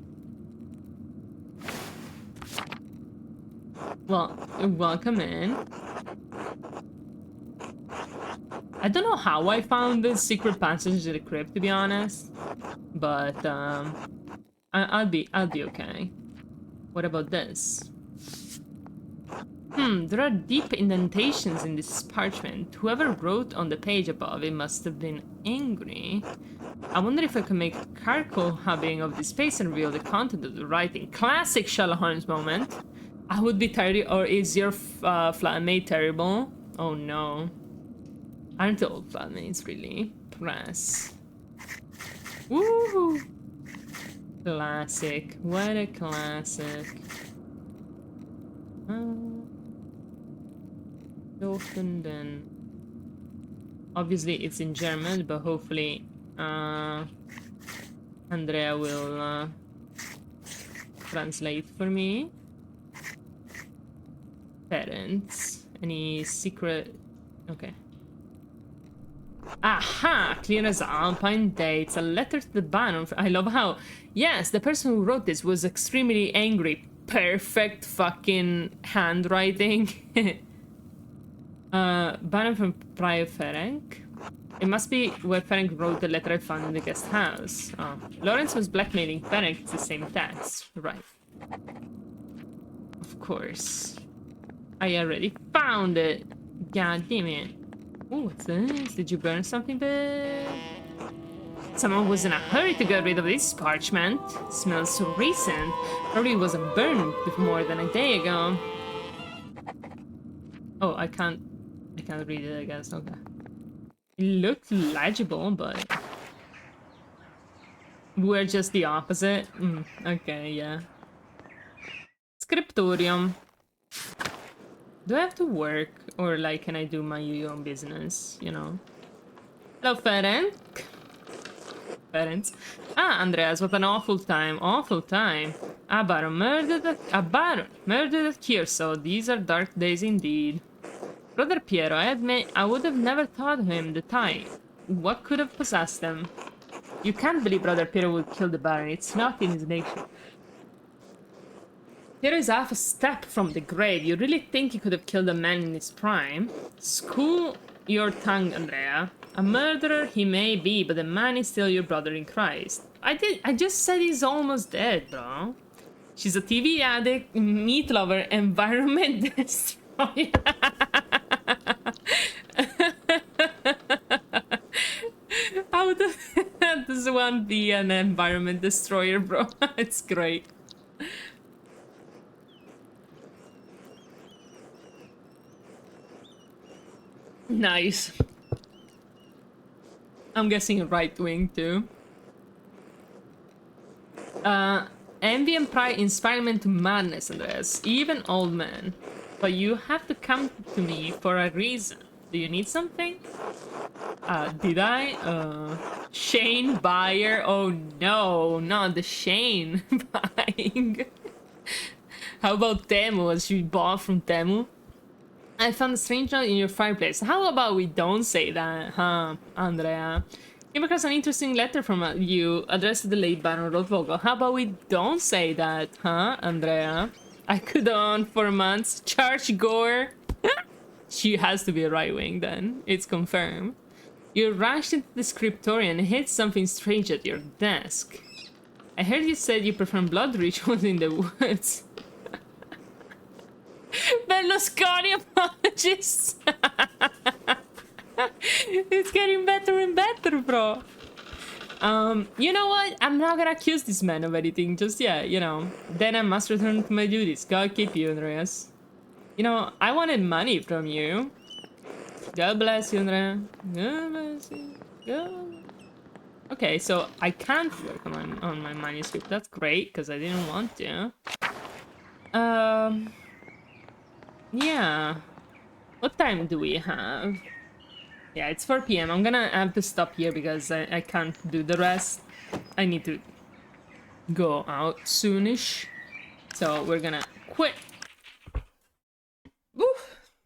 Well, welcome in. I don't know how I found the secret passage to the crypt, to be honest. But, I'll be okay. What about this? There are deep indentations in this parchment. Whoever wrote on the page above it must have been angry. I wonder if I can make a charcoal hubbing of this space and reveal the content of the writing. Classic Sherlock Holmes moment. I would be tired, or is your flatmate terrible? Oh no. Aren't all flatmates really? Press. Woohoo! Classic. What a classic. Then. Obviously it's in German, but hopefully Andrea will translate for me. Parents. Any secret... Okay. Aha! Clear as Alpine dates. A letter to the Baron. I love how... Yes, the person who wrote this was extremely angry. Perfect fucking handwriting. Baron from Prior Ferenc. It must be where Ferenc wrote the letter I found in the guest house. Oh. Lawrence was blackmailing Ferenc. It's the same text. Right. Of course. I already found it. God damn it. Oh, what's this? Did you burn something big? Someone was in a hurry to get rid of this parchment. It smells so recent. Probably wasn't burned more than a day ago. Oh, I can't read it, I guess. Okay. It looked legible, but we're just the opposite. Okay, yeah. Scriptorium. Do I have to work, or like, can I do my own business? You know. Hello, Ferenc. Parents. Ah, Andreas, what an awful time. Awful time. A baron murdered at Kierso. These are dark days indeed. Brother Piero, I admit I would have never thought him the type. What could have possessed him? You can't believe Brother Piero would kill the Baron. It's not in his nature. Piero is half a step from the grave. You really think he could have killed a man in his prime? School your tongue, Andrea. A murderer he may be, but the man is still your brother in Christ. I just said he's almost dead, bro. She's a TV addict, meat lover, environment destroyer. How does one be an environment destroyer, bro? It's great. Nice. I'm guessing right wing too. Envy and pride inspire men to madness, Andreas. Even old men. But you have to come to me for a reason. Do you need something? Did I? Shane buyer? Oh no, not the Shane buying. How about Temu? Was she bought from Temu? I found a strange note in your fireplace. How about we don't say that, huh, Andrea? Came across an interesting letter from you addressed to the late Baron Rothvogel. How about we don't say that, huh, Andrea? I could on for months. Charge Gore. She has to be a right wing then. It's confirmed. You rushed into the scriptorium and hit something strange at your desk. I heard you said you perform blood rituals in the woods. Berlusconi apologists. It's getting better and better, bro. You know what? I'm not gonna accuse this man of anything just yet, you know. Then I must return to my duties. God keep you, Andreas. You know, I wanted money from you. God bless you, Andrea. God bless you. God. Okay, so I can't work on my manuscript. That's great, because I didn't want to. Yeah. What time do we have? Yeah, it's 4 p.m. I'm gonna have to stop here because I can't do the rest. I need to go out soonish. So we're gonna quit